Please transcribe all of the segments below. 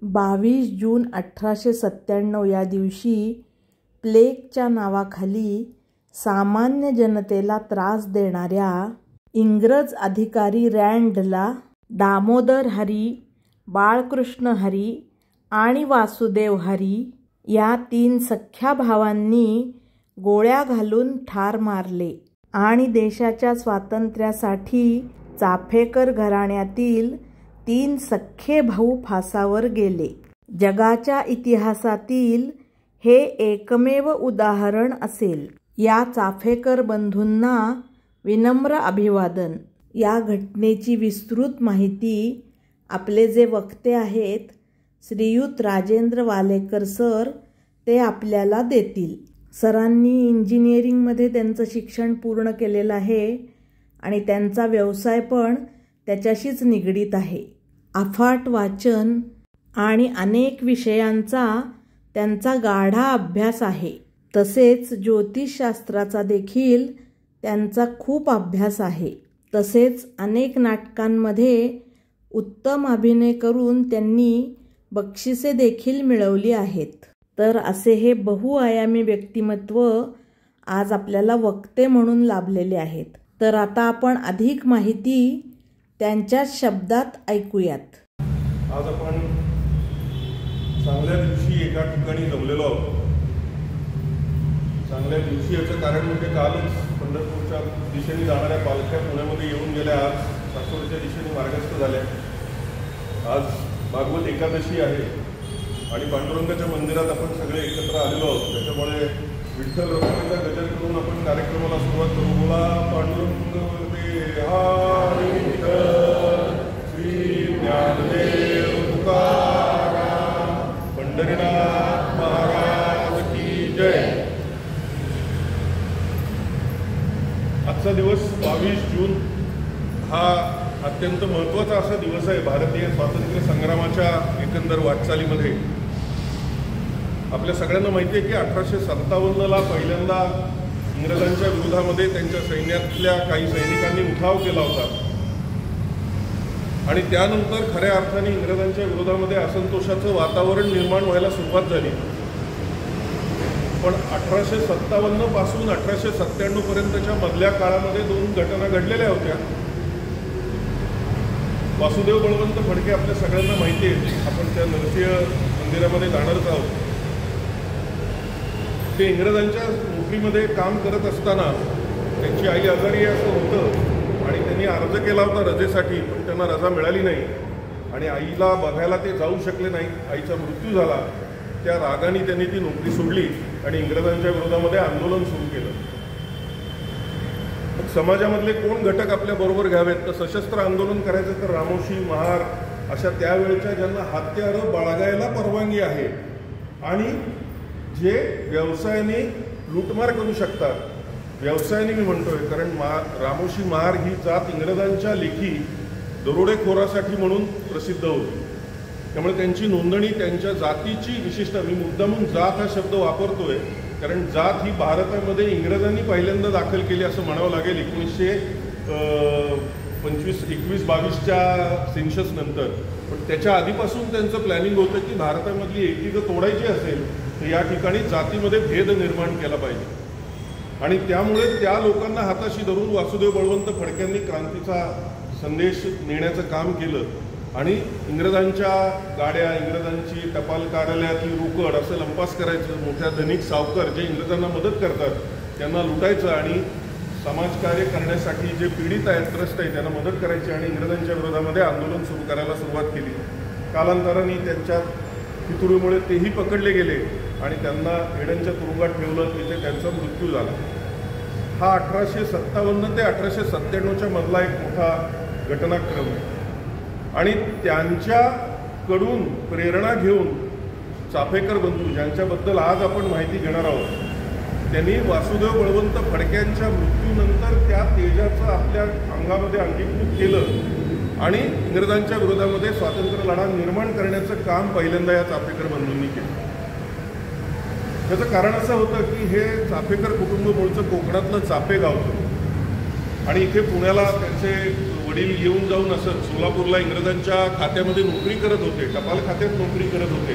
22 जून 1897 या दिवशी प्लेगच्या नावाखाली सामान्य जनतेला त्रास देणाऱ्या इंग्रज अधिकारी रँडला दामोदर हरी, बाळकृष्ण हरी आणि वासुदेव हरी या 3 सख्ख्या भावांनी गोळ्या घालून ठार मारले आणि देशाच्या स्वातंत्र्यासाठी चाफेकर घराण्यातील 3 सख्खे भाऊ फासावर गेले. जगाच्या इतिहासातील हे एकमेव उदाहरण असेल. या चाफेकर बंधूंना विनम्र अभिवादन. या घटनेची विस्तृत माहिती आपले जे वक्ते आहेत श्रीयुत राजेंद्र वालेकर सर ते आपल्याला देतील. सरांनी इंजिनिअरिंगमध्ये त्यांचं शिक्षण पूर्ण केलेलं आहे आणि त्यांचा व्यवसाय पण त्याच्याशीच निगडीत आहे. अफाट वाचन आणि अनेक विषयांचा त्यांचा गाढा अभ्यास आहे. तसेच ज्योतिषशास्त्राचा देखील त्यांचा खूप अभ्यास आहे. तसेच अनेक नाटकांमध्ये उत्तम अभिनय करून त्यांनी बक्षिसे देखील मिळवली आहेत. तर असे हे बहुआयामी व्यक्तिमत्व आज आपल्याला वक्ते म्हणून लाभलेले आहेत. तर आता आपण अधिक माहिती त्यांच्याच शब्दात ऐकूयात. आज आपण चांगल्या दिवशी एका ठिकाणी जमलेलो आहोत. चांगल्या दिवशी याचं कारण म्हणजे कालच पंढरपूरच्या दिशेने जाणाऱ्या पालख्या पुण्यामध्ये येऊन गेल्या. आज सासवडच्या दिशेने मार्गस्थ झाल्या. आज भागवत एकादशी आहे आणि पांडुरंगाच्या मंदिरात आपण सगळे एकत्र आलेलो आहोत. त्याच्यामुळे विठ्ठल रखुमाईचा गजर करून आपण कार्यक्रमाला सुरुवात करू. बोला पांडुरंग हरी विठ्ठल श्री ज्ञानदेव तुकाराम पंढरीनाथ महाराज की जय. आजचा दिवस 22 जून हा अत्यंत महत्त्वाचा असा दिवस आहे भारतीय स्वातंत्र्य संग्रामाच्या एकंदर वाटचालीमध्ये. आपल्या सगळ्यांना माहिती आहे की 1857ला पहिल्यांदा इंग्रजांच्या विरोधामध्ये त्यांच्या सैन्यातल्या काही सैनिकांनी उठाव केला होता आणि त्यानंतर खऱ्या अर्थाने इंग्रजांच्या विरोधामध्ये असंतोषाचं वातावरण निर्माण व्हायला सुरुवात झाली. पण 1857 पासून 1897 पर्यंतच्या मधल्या काळामध्ये 2 घटना घडलेल्या होत्या. वासुदेव बळवंत फडके आपल्या सगळ्यांना माहिती आहे. आपण त्या नरसिंह मंदिरामध्ये जाणारच आहोत. ते इंग्रजांच्या नोकरीमध्ये काम करत असताना त्यांची आई आजारी आहे असं होतं आणि त्यांनी अर्ज केला होता रजेसाठी, पण त्यांना रजा मिळाली नाही आणि आईला बघायला ते जाऊ शकले नाही. आईचा मृत्यू झाला. त्या रागाने त्यांनी ती नोकरी सोडली आणि इंग्रजांच्या विरोधामध्ये आंदोलन सुरू केलं. समाजामधले कोण घटक आपल्या बरोबर घ्यावेत तर सशस्त्र आंदोलन करायचं तर रामोशी महार अशा त्यावेळेच्या ज्यांना हत्यारं बाळगायला परवानगी आहे आणि जे व्यवसायाने लूटमार करू शकतात. व्यवसायाने मी म्हणतोय कारण रामोशी महार ही जात इंग्रजांच्या लेखी दरोडेखोरासाठी म्हणून प्रसिद्ध होती. त्यामुळे त्यांची नोंदणी त्यांच्या जातीची विशिष्ट, मी मुद्दामून जात हा शब्द वापरतोय कारण जात ही भारतामध्ये इंग्रजांनी पहिल्यांदा दाखल केली असं म्हणावं लागेल 1921-22च्या सेन्शस नंतर. पण त्याच्या आधीपासून त्यांचं प्लॅनिंग होतं की भारतामधली एकी जर तोडायची असेल तर या ठिकाणी जातीमध्ये भेद निर्माण केला पाहिजे आणि त्यामुळे त्या लोकांना हाताशी धरून वासुदेव बळवंत फडक्यांनी क्रांतीचा संदेश नेण्याचं काम केलं आणि इंग्रजांच्या गाड्या, इंग्रजांची टपाल कार्यालयातली रोकड असं लंपास करायचं. मोठ्या धनिक सावकार जे इंग्रजांना मदत करतात त्यांना लुटायचं आणि समाजकार्य करण्यासाठी जे पीडित आहेत, त्रस्त आहेत त्यांना मदत करायची आणि इंग्रजांच्या विरोधामध्ये आंदोलन सुरू करायला सुरुवात केली. कालांतराने त्यांच्या फितुरीमुळे तेही पकडले गेले आणि त्यांना एडनच्या तुरुंगात ठेवलं. तिथे त्यांचा मृत्यू झाला. हा 1857 ते 1897च्या मधला एक मोठा घटनाक्रम आहे आणि त्यांच्याकडून प्रेरणा घेऊन चाफेकर बंधू ज्यांच्याबद्दल आज आपण माहिती घेणार आहोत त्यांनी वासुदेव बळवंत फडक्यांच्या मृत्यूनंतर त्या तेजाचं आपल्या अंगामध्ये अंगीकृत केलं आणि इंग्रजांच्या विरोधामध्ये स्वातंत्र्य लढा निर्माण करण्याचं काम पहिल्यांदा या चाफेकर बंधूंनी केलं. त्याचं कारण असं होतं की हे चाफेकर कुटुंब मूळचं कोकणातलं चाफे गाव होतं आणि इथे पुण्याला त्यांचे वडील येऊन जाऊन असत. सोलापूरला इंग्रजांच्या खात्यामध्ये नोकरी करत होते, टपाल खात्यात नोकरी करत होते.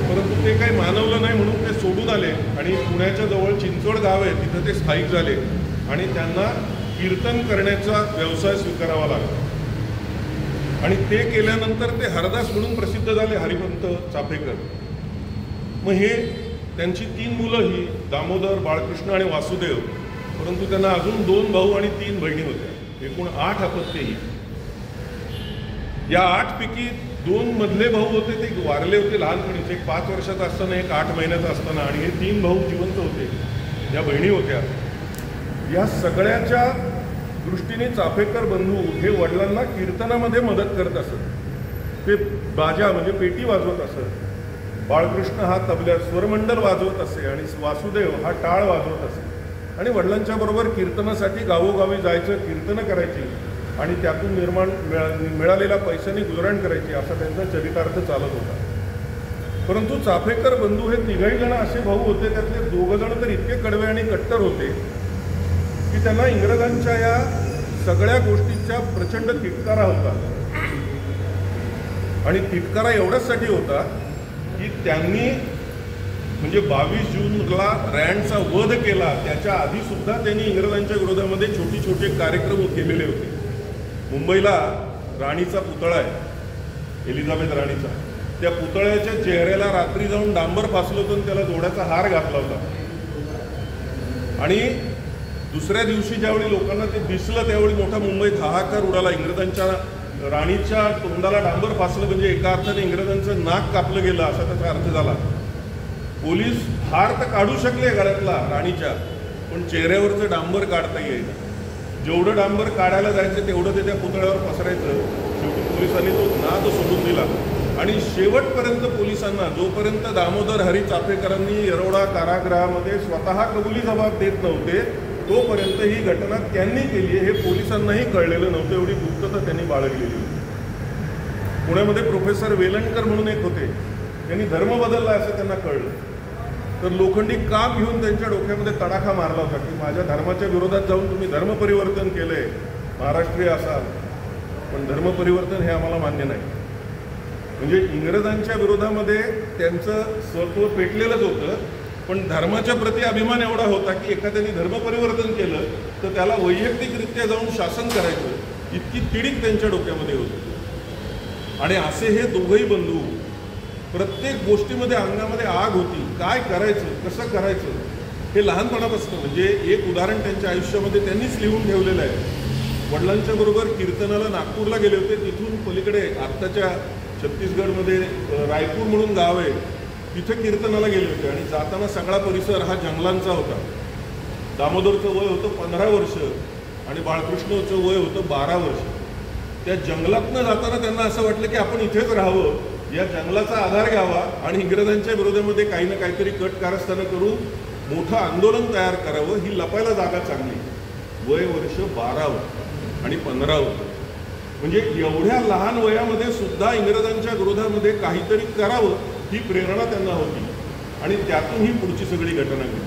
परंतु ते काही मानवलं नाही म्हणून ते सोडून आले आणि पुण्याच्या जवळ चिंचवड गाव आहे तिथं ते स्थायिक झाले आणि त्यांना कीर्तन करण्याचा व्यवसाय स्वीकारावा लागला. आणि ते केल्यानंतर ते हरदास म्हणून प्रसिद्ध झाले, हरिपंत चाफेकर. मग हे त्यांची 3 मुलं ही दामोदर, बाळकृष्ण आणि वासुदेव. परंतु त्यांना अजून 2 भाऊ आणि 3 बहिणी होत्या. एकूण 8 अपत्ये ही. या 8 पैकी 2 मधले भाऊ होते ते वारले होते लहानपणीच, एक 5 वर्षाचा असताना, एक 8 महिन्याचा असताना. आणि हे 3 भाऊ जिवंत होते, या बहिणी होत्या. या सगळ्याच्या दृष्टीने चाफेकर बंधू हे वडिलांना कीर्तनामध्ये मदत करत असत. ते बाजा म्हणजे पेटी वाजवत असत. बाळकृष्ण हा तबल्यात स्वरमंडल वाजवत असे आणि वासुदेव हा टाळ वाजवत असे. आणि वडिलांच्या बरोबर कीर्तनासाठी गावोगावी जायचं, कीर्तनं करायची आणि त्यातून मिळालेल्या पैशांनी गुजराण करायची, असा त्यांचा चरितार्थ चालत होता. परंतु चाफेकर बंधू हे 3घही जण असे भाऊ होते, त्यातले 2 जण तर इतके कडवे आणि कट्टर होते की त्यांना इंग्रजांच्या या सगळ्या गोष्टींचा प्रचंड तिटकारा होता. आणि तिटकारा एवढ्याचसाठी होता की त्यांनी म्हणजे 22 जूनला रँडचा वध केला, त्याच्या आधी सुद्धा त्यांनी इंग्रजांच्या विरोधामध्ये छोटे छोटे कार्यक्रम केलेले होते. मुंबईला राणीचा पुतळा आहे, एलिझाबेथ राणीचा. त्या पुतळ्याच्या चेहऱ्याला रात्री जाऊन डांबर फासलं होतं, त्याला जोड्याचा हार घातला होता. आणि दुसऱ्या दिवशी ज्यावेळी लोकांना ते दिसलं त्यावेळी मोठा मुंबईत हाहाकार उडाला. इंग्रजांच्या राणीच्या तोंडाला डांबर फासलं म्हणजे एका अर्थाने इंग्रजांचं नाक कापलं गेलं असा त्याचा अर्थ झाला. पोलीस हार तर काढू शकले गळ्यातला राणीच्या, पण चेहऱ्यावरचं डांबर काढता येईल. जेवढं डांबर काढायला जायचं तेवढं ते त्या पुतळ्यावर पसरायचं. शेवटी पोलिसांनी तो नाद सोडून दिला. आणि शेवटपर्यंत पोलिसांना, जोपर्यंत दामोदर हरी चाफेकरांनी येरवडा कारागृहामध्ये स्वतः कबुली जबाब देत नव्हते, तोपर्यंत ही घटना त्यांनी केली हे पोलिसांनाही कळलेलं नव्हतं. एवढी गुप्तता त्यांनी बाळगलेली होती. पुण्यामध्ये प्रोफेसर वेलणकर म्हणून एक होते, त्यांनी धर्म बदलला असं त्यांना कळलं. तर लोखंडी काम घेऊन त्यांच्या डोक्यामध्ये तडाखा मारला होता की माझ्या धर्माच्या विरोधात जाऊन तुम्ही धर्म परिवर्तन केलंय, महाराष्ट्रीय असाल, पण धर्म परिवर्तन हे आम्हाला मान्य नाही. म्हणजे इंग्रजांच्या विरोधामध्ये त्यांचं स्वत्व पेटलेलंच होतं, पण धर्माच्या प्रती अभिमान एवढा होता की एखाद्याने धर्म परिवर्तन केलं तर त्याला वैयक्तिकरित्या जाऊन शासन करायचं, इतकी तिडीक त्यांच्या डोक्यामध्ये होती. आणि असे हे 2घही बंधू, प्रत्येक गोष्टीमध्ये अंगामध्ये आग होती. काय करायचं, कसं करायचं हे लहानपणापासून. म्हणजे एक उदाहरण त्यांच्या आयुष्यामध्ये त्यांनीच लिहून ठेवलेलं आहे. वडिलांच्या बरोबर कीर्तनाला नागपूरला गेले होते. तिथून पलीकडे आत्ताच्या छत्तीसगडमध्ये रायपूर म्हणून गाव आहे, तिथं कीर्तनाला गेले होते. आणि जाताना सगळा परिसर हा जंगलांचा होता. दामोदरचं वय होतं 15 वर्ष आणि बाळकृष्णचं वय होतं 12 वर्ष. त्या जंगलातनं जाताना त्यांना असं वाटलं की आपण इथेच राहावं, या जंगलाचा आधार घ्यावा आणि इंग्रजांच्या विरोधामध्ये काही ना काहीतरी कट कारस्थानं करून मोठं आंदोलन तयार करावं. ही लपायला जागा चांगली. वय वर्ष 12 आणि 15 होतं. म्हणजे एवढ्या लहान वयामध्ये सुद्धा इंग्रजांच्या विरोधामध्ये काहीतरी करावं ही प्रेरणा त्यांना होती. आणि त्यातून ही पुढची सगळी घटना घडली.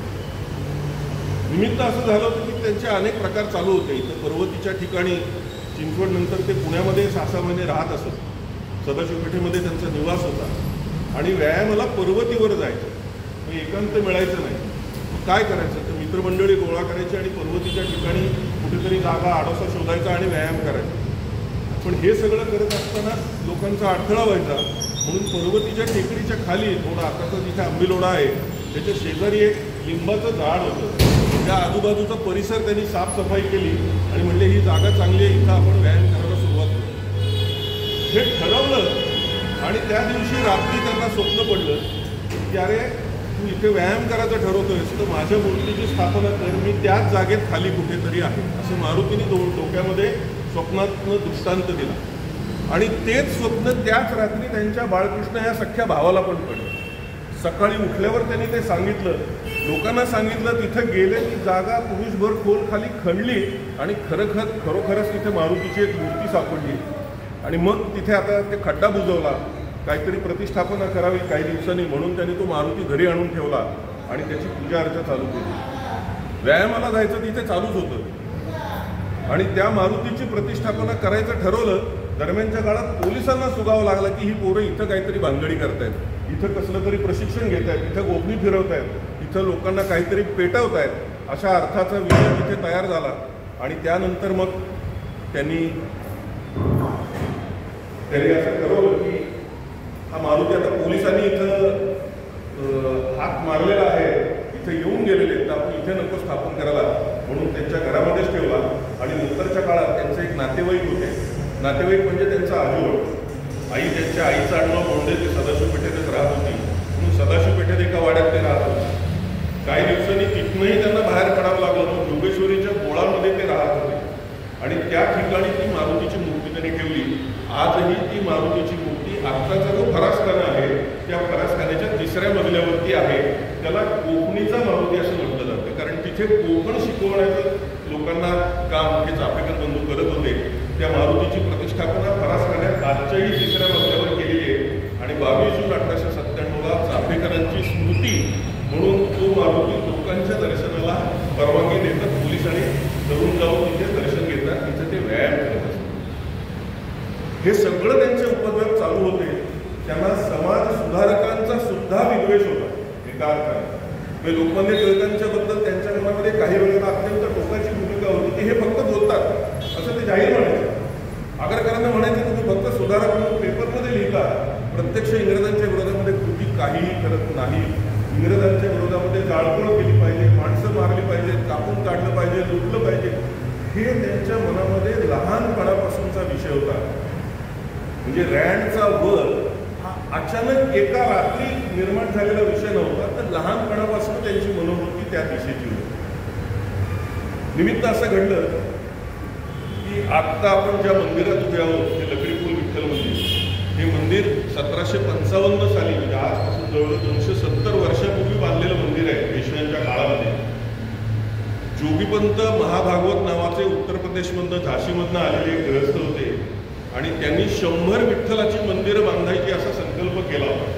निमित्त असं झालं होतं की त्यांचे अनेक प्रकार चालू होते. इथं पर्वतीच्या ठिकाणी चिंचवड नंतर ते पुण्यामध्ये 6-6 महिने राहत असत. सदाशिवपेठेमध्ये त्यांचा निवास होता. आणि व्यायामाला पर्वतीवर जायचं, मग एकांत मिळायचं नाही. मग काय करायचं, तर मित्रमंडळी गोळा करायची आणि पर्वतीच्या ठिकाणी कुठेतरी जागा आडोसा शोधायचा आणि व्यायाम करायचा. पण हे सगळं करत असताना लोकांचा अडथळा व्हायचा. म्हणून पर्वतीच्या टेकडीच्या खाली थोडा आताचा जिथे आंबिलोडा आहे त्याच्या शेजारी एक लिंबाचं झाड होतं. त्या आजूबाजूचा परिसर त्यांनी साफसफाई केली आणि म्हणले ही जागा चांगली आहे, इथं आपण व्यायाम करायला सुरुवात करू. हे ठरवलं आणि त्या दिवशी रात्री त्यांना स्वप्न पडलं की अरे तू इथे व्यायाम करायचं ठरवतोयस तर माझ्या मूर्तीची स्थापना कर, मी त्याच जागेत खाली कुठेतरी आहे, असं मारुतीने डोक्यामध्ये स्वप्नातनं दृष्टांत दिला. आणि तेच स्वप्न त्याच रात्री त्यांच्या बाळकृष्ण या सख्ख्या भावाला पण पडलं. सकाळी उठल्यावर त्यांनी ते सांगितलं, लोकांना सांगितलं. तिथं गेले ती जागा पुरुषभर खोल खाली खणली आणि खरोखरच तिथे मारुतीची एक मूर्ती सापडली. आणि मग तिथे आता ते खड्डा बुजवला, काहीतरी प्रतिष्ठापना करावी काही दिवसांनी, म्हणून त्यांनी तो मारुती घरी आणून ठेवला आणि त्याची पूजा अर्चा चालू केली. व्यायामाला जायचं तिथे चालूच होतं. आणि त्या मारुतीची प्रतिष्ठापना करायचं ठरवलं. दरम्यानच्या काळात पोलिसांना सुगावं लागलं की ही पोरं इथं काहीतरी भानगडी करतायत, इथं कसलं तरी प्रशिक्षण घेत आहेत, इथं गोपनी फिरवत आहेत, इथं लोकांना काहीतरी पेटवत आहेत, अशा अर्थाचा विषय तिथे तयार झाला. आणि त्यानंतर मग त्यांनी असं ठरवलं की हा मारुती आता पोलिसांनी इथं हात मारलेला आहे, इथे येऊन गेलेले तर आपण इथे नको स्थापन करायला, म्हणून त्यांच्या घरामध्येच ठेवला. आणि नंतरच्या काळात त्यांचे एक नातेवाईक होते, नातेवाईक म्हणजे त्यांचा आजोळ, आई, त्यांच्या आईचं आडनाव बोंडे, ते सदाशिव पेठेतच राहत होती, म्हणून सदाशिव पेठेत एका वाड्यात ते राहत होते. काही दिवसांनी तिथनंही त्यांना बाहेर पडावं लागलं, मग योगेश्वरीच्या बोळामध्ये ते राहत होते. आणि त्या ठिकाणी ती मारुतीची मूर्ती त्यांनी ठेवली. आजही ती मारुतीची मूर्ती आत्ताचा जो फरासखाना आहे त्या फरासखान्याच्या 3ऱ्या मजल्यावरती आहे. त्याला कोकणीचा मारुती असं म्हटलं जातं, कारण तिथे कोकण शिकवण्याचं लोकांना काम हे चाफेकर बंधू करत होते. त्या मारुतीची प्रतिष्ठापना फरासखान्यात आजच्याही 3ऱ्या मजल्यावर केलेली आहे. आणि 22 जून 1897ला चाफेकरांची स्मृती म्हणून तो मारुती लोकांच्या दर्शनाला परवानगी देतात. पोलिसांनी तरुण जाऊन तिथे दर्शन घेतात, तिथे ते व्यायाम करत असतात. हे सगळं त्यांचे उपद्रव चालू होते. त्यांना समाज सुधारकांचा सुद्धा विद्वेष होता एका अर्थाने. लोकमान्य टिळकांच्या बद्दल त्यांच्या मनामध्ये काही वेळेला अत्यंत टोकाची भूमिका होती की हे फक्त बोलतात असं ते जाहीर म्हणायचे. आगरकरांना म्हणायचे तुम्ही फक्त सुधारक म्हणून पेपरमध्ये लिहिता, प्रत्यक्ष इंग्रजांच्या विरोधामध्ये कृती काहीही करत नाही. इंग्रजांच्या विरोधामध्ये जाळपोळ केली पाहिजे, माणसं मारली पाहिजे, कापून काढलं पाहिजे, लुटलं पाहिजे, हे त्यांच्या मनामध्ये लहानपणापासूनचा विषय होता. म्हणजे रँडचा वध हा अचानक एका रात्री निर्माण झालेला विषय नव्हता, तर लहानपणापासून त्यांची मनोवृत्ती त्या दिशेची होती. निमित्त असं घडलं की आत्ता आपण ज्या मंदिरात उभे आहोत ते लकडीपूल विठ्ठल मंदिर, हे मंदिर 1755 साली म्हणजे आजपासून जवळजवळ 270 वर्षापूर्वी बांधलेलं मंदिर आहे. पेशव्यांच्या काळामध्ये जोगीपंत महाभागवत नावाचे उत्तर प्रदेशमधनं झाशीमधनं आलेले एक गृहस्थ होते आणि त्यांनी 100 विठ्ठलाची मंदिरं बांधायची असा संकल्प केला होता.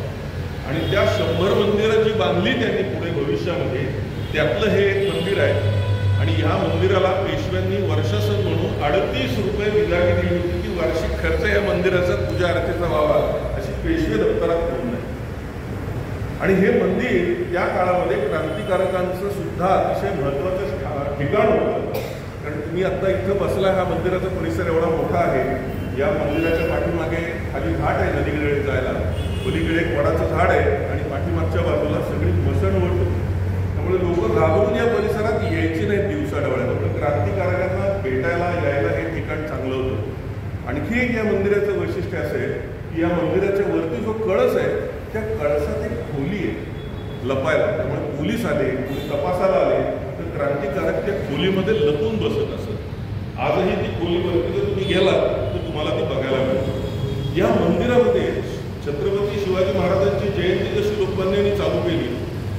आणि त्या 100 मंदिरं जी बांधली त्यांनी पुढे भविष्यामध्ये, त्यातलं हे एक मंदिर आहे. आणि ह्या मंदिराला पेशव्यांनी वर्षासन म्हणून 38 रुपये बिगागी दिली होती की वार्षिक खर्च या मंदिराचा पूजा अर्चेचा व्हावा अशी पेशवे दप्तरात नोंद आहे. आणि हे मंदिर त्या काळामध्ये क्रांतिकारकांचं सुद्धा अतिशय महत्त्वाचं ठिकाण होतं. कारण तुम्ही आत्ता इथं बसला, हा मंदिराचा परिसर एवढा मोठा आहे. या मंदिराच्या पाठीमागे खाली घाट आहे नदीकडे जायला, पलीकडे एक वडाचं झाड आहे आणि पाठीमागच्या बाजूला सगळी मसणवट होती. त्यामुळे लोक घाबरून या परिसरात यायची नाहीत दिवसा डोळ्यात. क्रांतिकारकांना भेटायला यायला हे ठिकाण चांगलं होतं. आणखी एक या मंदिराचं वैशिष्ट्य असं आहे की या मंदिराच्या वरती जो कळस आहे त्या कळसात एक खोली आहे लपायला. त्यामुळे पोलीस आले, तपासाला आले तर क्रांतिकारक त्या खोलीमध्ये लपून बसत असत. आजही ती खोलीवरती जर तुम्ही गेलात तर तुम्हाला ती बघायला मिळते. या मंदिरामध्ये छत्रपती शिवाजी महाराजांची जयंती जशी लोकमान्यांनी चालू केली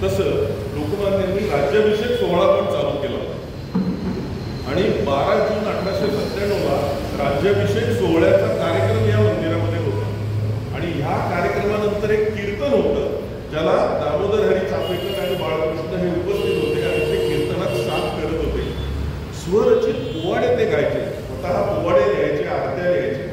तसं लोकमान्यांनी राज्याभिषेक सोहळा पण चालू केला होता. आणि 12 जून 1897ला राज्याभिषेक सोहळ्याचा कार्यक्रम या मंदिरामध्ये होता. आणि ह्या कार्यक्रमानंतर एक कीर्तन होतं ज्याला दामोदर हरी चाफेकर आणि बाळकृष्ण हे उपस्थित होते आणि ते कीर्तनात साथ करत होते. स्वरचित पोवाडे ते गायचे, स्वतः पोवाडे लिहायचे, आरत्या लिहायचे.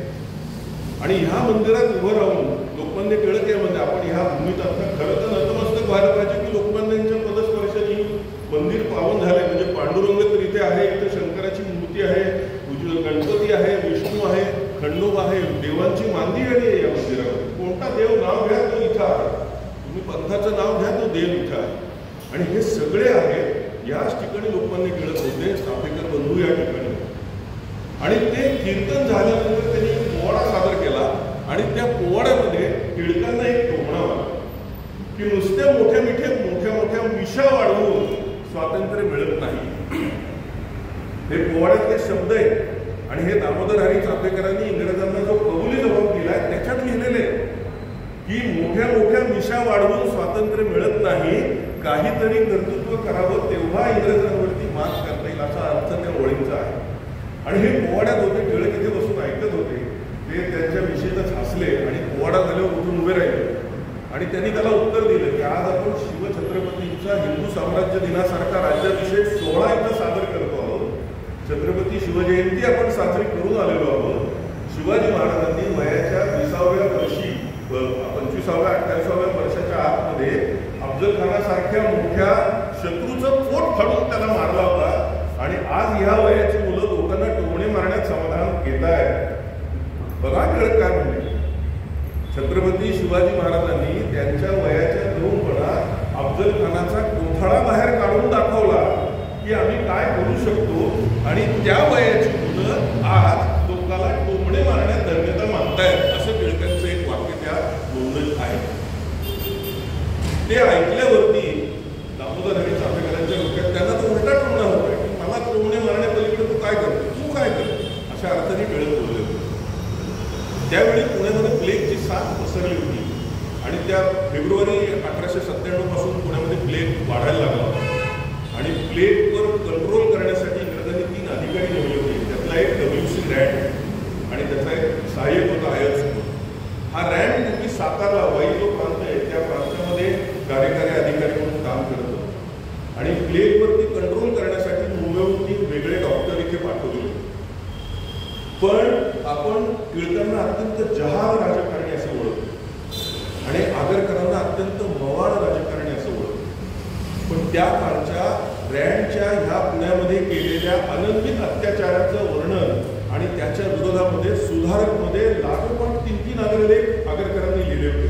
आणि ह्या मंदिरात उभं राहून लोकमान्य टिळक म्हणजे आपण ह्या भूमीत आता खरं तर नतमस्तक व्हायला पाहिजे की लोकमान्यांच्या पदस्पर्शाने मंदिर पावन झाले. म्हणजे पांडुरंग तर इथे आहे, इथे शंकराची मूर्ती आहे, गणपती आहे, विष्णू आहे, खंडोबा आहे, देवांची मांदी आहे या मंदिरामध्ये. कोणता देव नाव घ्या तो इथं आहे, तुम्ही पंथाचं नाव घ्या तो देव इथं आहे. आणि हे सगळे आहे याच ठिकाणी लोकमान्य टिळक होते, चाफेकर बंधू या ठिकाणी. आणि ते कीर्तन झाल्यानंतर त्यांनी पोवाडा सादर केला आणि त्या पोवाड्यामध्ये टिळकांना एक टोमणा आला की नुसत्या मोठ्या मिशा वाढवून स्वातंत्र्य मिळत नाही. हे पोवाड्यातले शब्द आहेत आणि हे दामोदर हरी चाफेकरांनी इंग्रजांना जो कबुली जबाब दिलाय त्याच्यात लिहिलेले की मोठ्या मिशा वाढवून स्वातंत्र्य मिळत नाही, काहीतरी कर्तृत्व करावं तेव्हा इंग्रजांवरती मात करता येईल असा अर्थ त्या ओळींचा आहे. आणि हे पोवाड्यात होते, टिळक इथे बसून ऐकत होते. ते त्यांच्या विषयीतच हसले आणि पोवाडा झाल्यावर उठून उभे राहिले आणि त्यांनी त्याला उत्तर दिलं की आज आपण शिवछत्रपतींचा हिंदू साम्राज्य दिनासारखा राज्याभिषेक सोहळा इथं सादर करतो आहोत, छत्रपती शिवजयंती आपण साजरी करून आलेलो आहोत. शिवाजी महाराजांनी वयाच्या 20व्या वर्षी 25व्या 28व्या वर्षाच्या आतमध्ये अफजल खानासारख्या मोठ्या शत्रूचं पोट फाडून त्याला मारला होता आणि आज ह्या वयाची मुलं लोकांना टोमणे मारण्यात समाधान घेत आहेत. बघा कळत काय म्हणजे छत्रपती शिवाजी महाराजांनी त्यांच्या वयाच्या तरुणपणात अफजल खानाचा कोथळा बाहेर काढून दाखवला की आम्ही काय करू शकतो आणि त्या वयाची मुलं आज लोकांना टोमणे मारण्यात धन्यता मानतायत असं टिळकांचं एक वाक्य त्या नोंदत आहे. ते ऐकल्यावरती दामोदर हरी चाफेकरांच्या डोक्यात त्यांना तो उलटा टोमणा होता की मला टोमणे मारण्यापलीकडे तू काय करतो, तू काय करतो अशा अर्थाने टिळक बोलले होते. त्यावेळी पुण्यामध्ये प्लेगची साथ पसरली होती आणि त्या फेब्रुवारी 1897 पासून पुण्यामध्ये प्लेग वाढायला लागला होता आणि प्लेगवर कंट्रोल करण्यासाठी इंग्रजांनी 3 अधिकारी नेमले होते. त्यातला एक WC रँड आणि त्याचा एक सहाय्यक होता आयर्स. हा रँड तुम्ही सातारला वाई जो प्रांत आहे त्या प्रांतामध्ये कार्यकारी अधिकारी म्हणून काम करत होता आणि प्लेगवरती कंट्रोल करण्यासाठी मुंबईहून वेगळे डॉक्टर इथे पाठवले होते. पण आपण टिळकांना अत्यंत जहाल राजकारणी असं ओळखतो आणि आगरकरांना अत्यंत मवाळ राजकारणी असं ओळखतो. पण त्या काळच्या रँडच्या ह्या पुण्यामध्ये केलेल्या अनन्वित अत्याचाराचं वर्णन आणि त्याच्या विरोधामध्ये सुधारकमध्ये लागोपाठ 3-3 अग्रलेख आगरकरांनी लिहिले होते.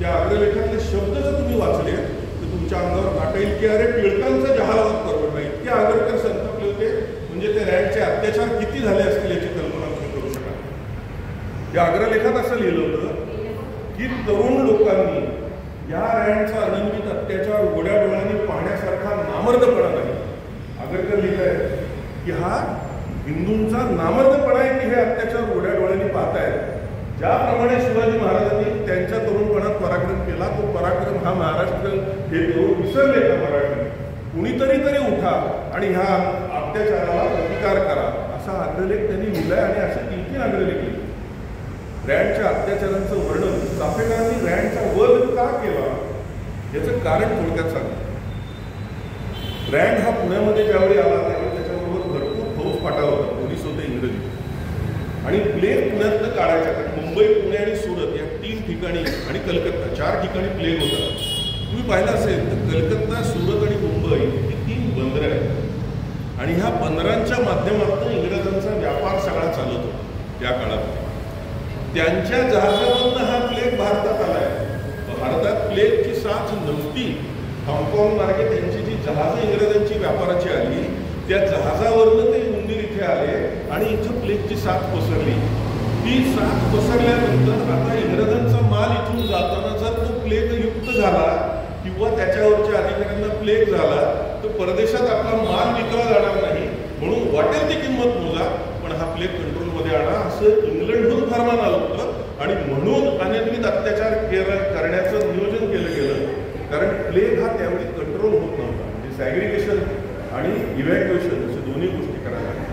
त्या अग्रलेखातले शब्द जर तुम्ही वाचले तर तुमच्या अंगावर काटा येईल की अरे टिळकांचा जहालवाद बरोबर नाही. इतके आगरकर संतापले होते म्हणजे ते रँडचे अत्याचार किती झाले असतील याची कल्पना तुम्ही करू शकाल. या अग्रलेखात असं लिहिलं होतं की तरुण लोकांनी या रँडचा अनन्वित अत्याचार उघड्या डोळ्यांनी पाहण्यासारखा नामर्दपणा नाही. आगरकर लिहित आहे की हा हिंदूंचा नामर्दपणा आहे की हे अत्याचार उघड्या डोळ्यांनी पाहतायत. ज्याप्रमाणे शिवाजी महाराजांनी त्यांच्या तरुणपणात पराक्रम केला तो पराक्रम हा महाराष्ट्र हे तरुण विसरले का मराठी. कुणीतरी तरी उठा आणि ह्या अत्याचाराला प्रतिकार करा असा अग्रलेख त्यांनी लिहिलाय आणि असे 3-3 अग्रलेख लिहिले. रँडच्या अत्याचारांचं वर्णन चाफेकरांनी रँडचा वध का केला याचं कारण थोडक्यात सांगतो. रँड हा पुण्यामध्ये ज्यावेळी आला त्यावेळी त्याच्याबरोबर भरपूर फौज पाठा होता, पोलीस होते इंग्रजी आणि प्लेग पुण्यातनं काढायचा. कारण मुंबई, पुणे आणि सुरत या 3 ठिकाणी आणि कलकत्ता 4 ठिकाणी प्लेग होता. तुम्ही पाहिलं असेल तर कलकत्ता, सुरत आणि मुंबई ही 3 बंदरं आहेत आणि ह्या बंदरांच्या माध्यमातून इंग्रजांचा व्यापार सगळा चालत होता त्या काळात. त्यांच्या जहाजामधनं हा प्लेग भारतात आलाय. भारतात प्लेगची साथ नव्हती. हाँगकाँग मार्गे त्यांची जी जहाजं इंग्रजांची व्यापाराची आली त्या जहाजावरनं ते उंदीर इथे आले आणि इथं प्लेगची साथ पसरली. ती साथ पसरल्यानंतर आता इंग्रजांचा माल इथून जाताना जर तो प्लेग युक्त झाला किंवा त्याच्यावरच्या अधिकाऱ्यांना प्लेग झाला तर परदेशात आपला माल विकला जाणार नाही. म्हणून वाटेल ती किंमत मोजा पण हा प्लेग कंट्रोलमध्ये आणा असं इंग्लंडहून फरमान आलं होतं आणि म्हणून अनन्वित अत्याचार करण्याचं नियोजन केलं गेलं. कारण प्लेग हा त्यावेळी कंट्रोल होत नव्हता. म्हणजे सॅग्रिगेशन आणि इव्हॅक्युएशन अशा दोन्ही गोष्टी करायला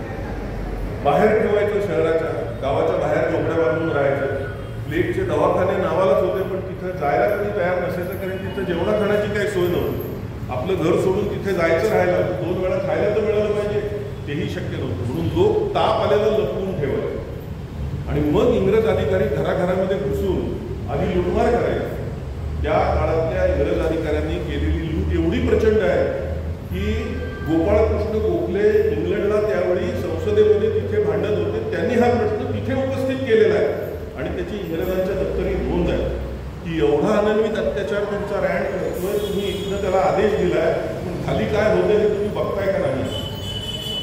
बाहेर ठेवायचं. शहराच्या गावाच्या बाहेर झोपड्या बांधून राहायचं. प्लेगचे दवाखाने नावालाच होते पण तिथं जायला कधी तयार नसायचं कारण तिथं जेवणा खाण्याची काही सोय नव्हती. आपलं घर सोडून तिथे जायचं राहायला 2 वेळा खायला तर मिळालं पाहिजे तेही शक्य नव्हतं. म्हणून लोक ताप आलेला लपवून ठेवायचे आणि मग इंग्रज अधिकारी घराघरामध्ये घुसून आधी लुटमार करायचे. त्या काळातल्या इंग्रज अधिकाऱ्यांनी केलेली लूट एवढी प्रचंड आहे की गोपाळकृष्ण गोखले इंग्लंडला त्यावेळी संसदेमध्ये तिथे भांडत होते. त्यांनी हा प्रश्न तिथे उपस्थित केलेला आहे आणि त्याची इंग्रजांच्या दप्तरी नोंद आहे की एवढा अनन्वित अत्याचार तुमचा रँड करतोय, तुम्ही इथनं त्याला आदेश दिलाय पण खाली काय होतं हे तुम्ही बघताय का नाही.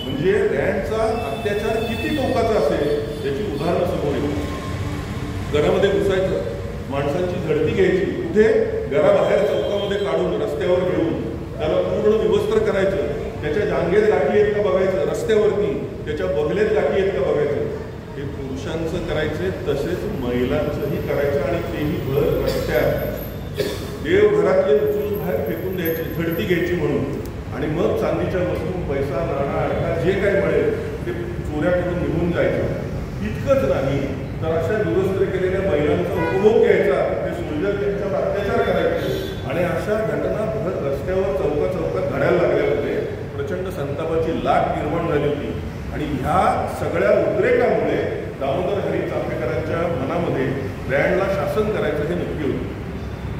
म्हणजे रँडचा अत्याचार किती टोकाचा असेल याची उदाहरणं समोर येतात. घरामध्ये घुसायचं, माणसांची झडती घ्यायची, कुठे घराबाहेर चौकामध्ये काढून रस्त्यावर घेऊन त्याला पूर्ण विवस्त्र करायचं, त्याच्या जांघेत गाठी आहेत का बघायचं रस्त्यावरती, त्याच्या बगलेत गाठी आहेत का बघायचं. हे पुरुषांचं करायचे तसेच महिलांचंही करायचं आणि तेही भर रस्त्यात. देवघरातले उचलून बाहेर फेकून द्यायची, झडती घ्यायची म्हणून आणि मग चांदीच्या वस्तू, पैसा, नाणा, अडका जे काही मिळेल ते चोऱ्या करून निघून जायचं. इतकंच नाही तर अशा दुरुस्ती केलेल्या महिलांचा उपभोग घ्यायचा, ते सोल्जर त्यांच्यावर अत्याचार करायचे आणि अशा घटना भर रस्त्यावर चौकात घडायला लागल्यामुळे प्रचंड संतापाची लाट निर्माण झाली होती. आणि ह्या सगळ्या उद्रेकामुळे दामोदर हरी चाफेकरांच्या मनामध्ये रँडला शासन करायचं हे नक्की होतं.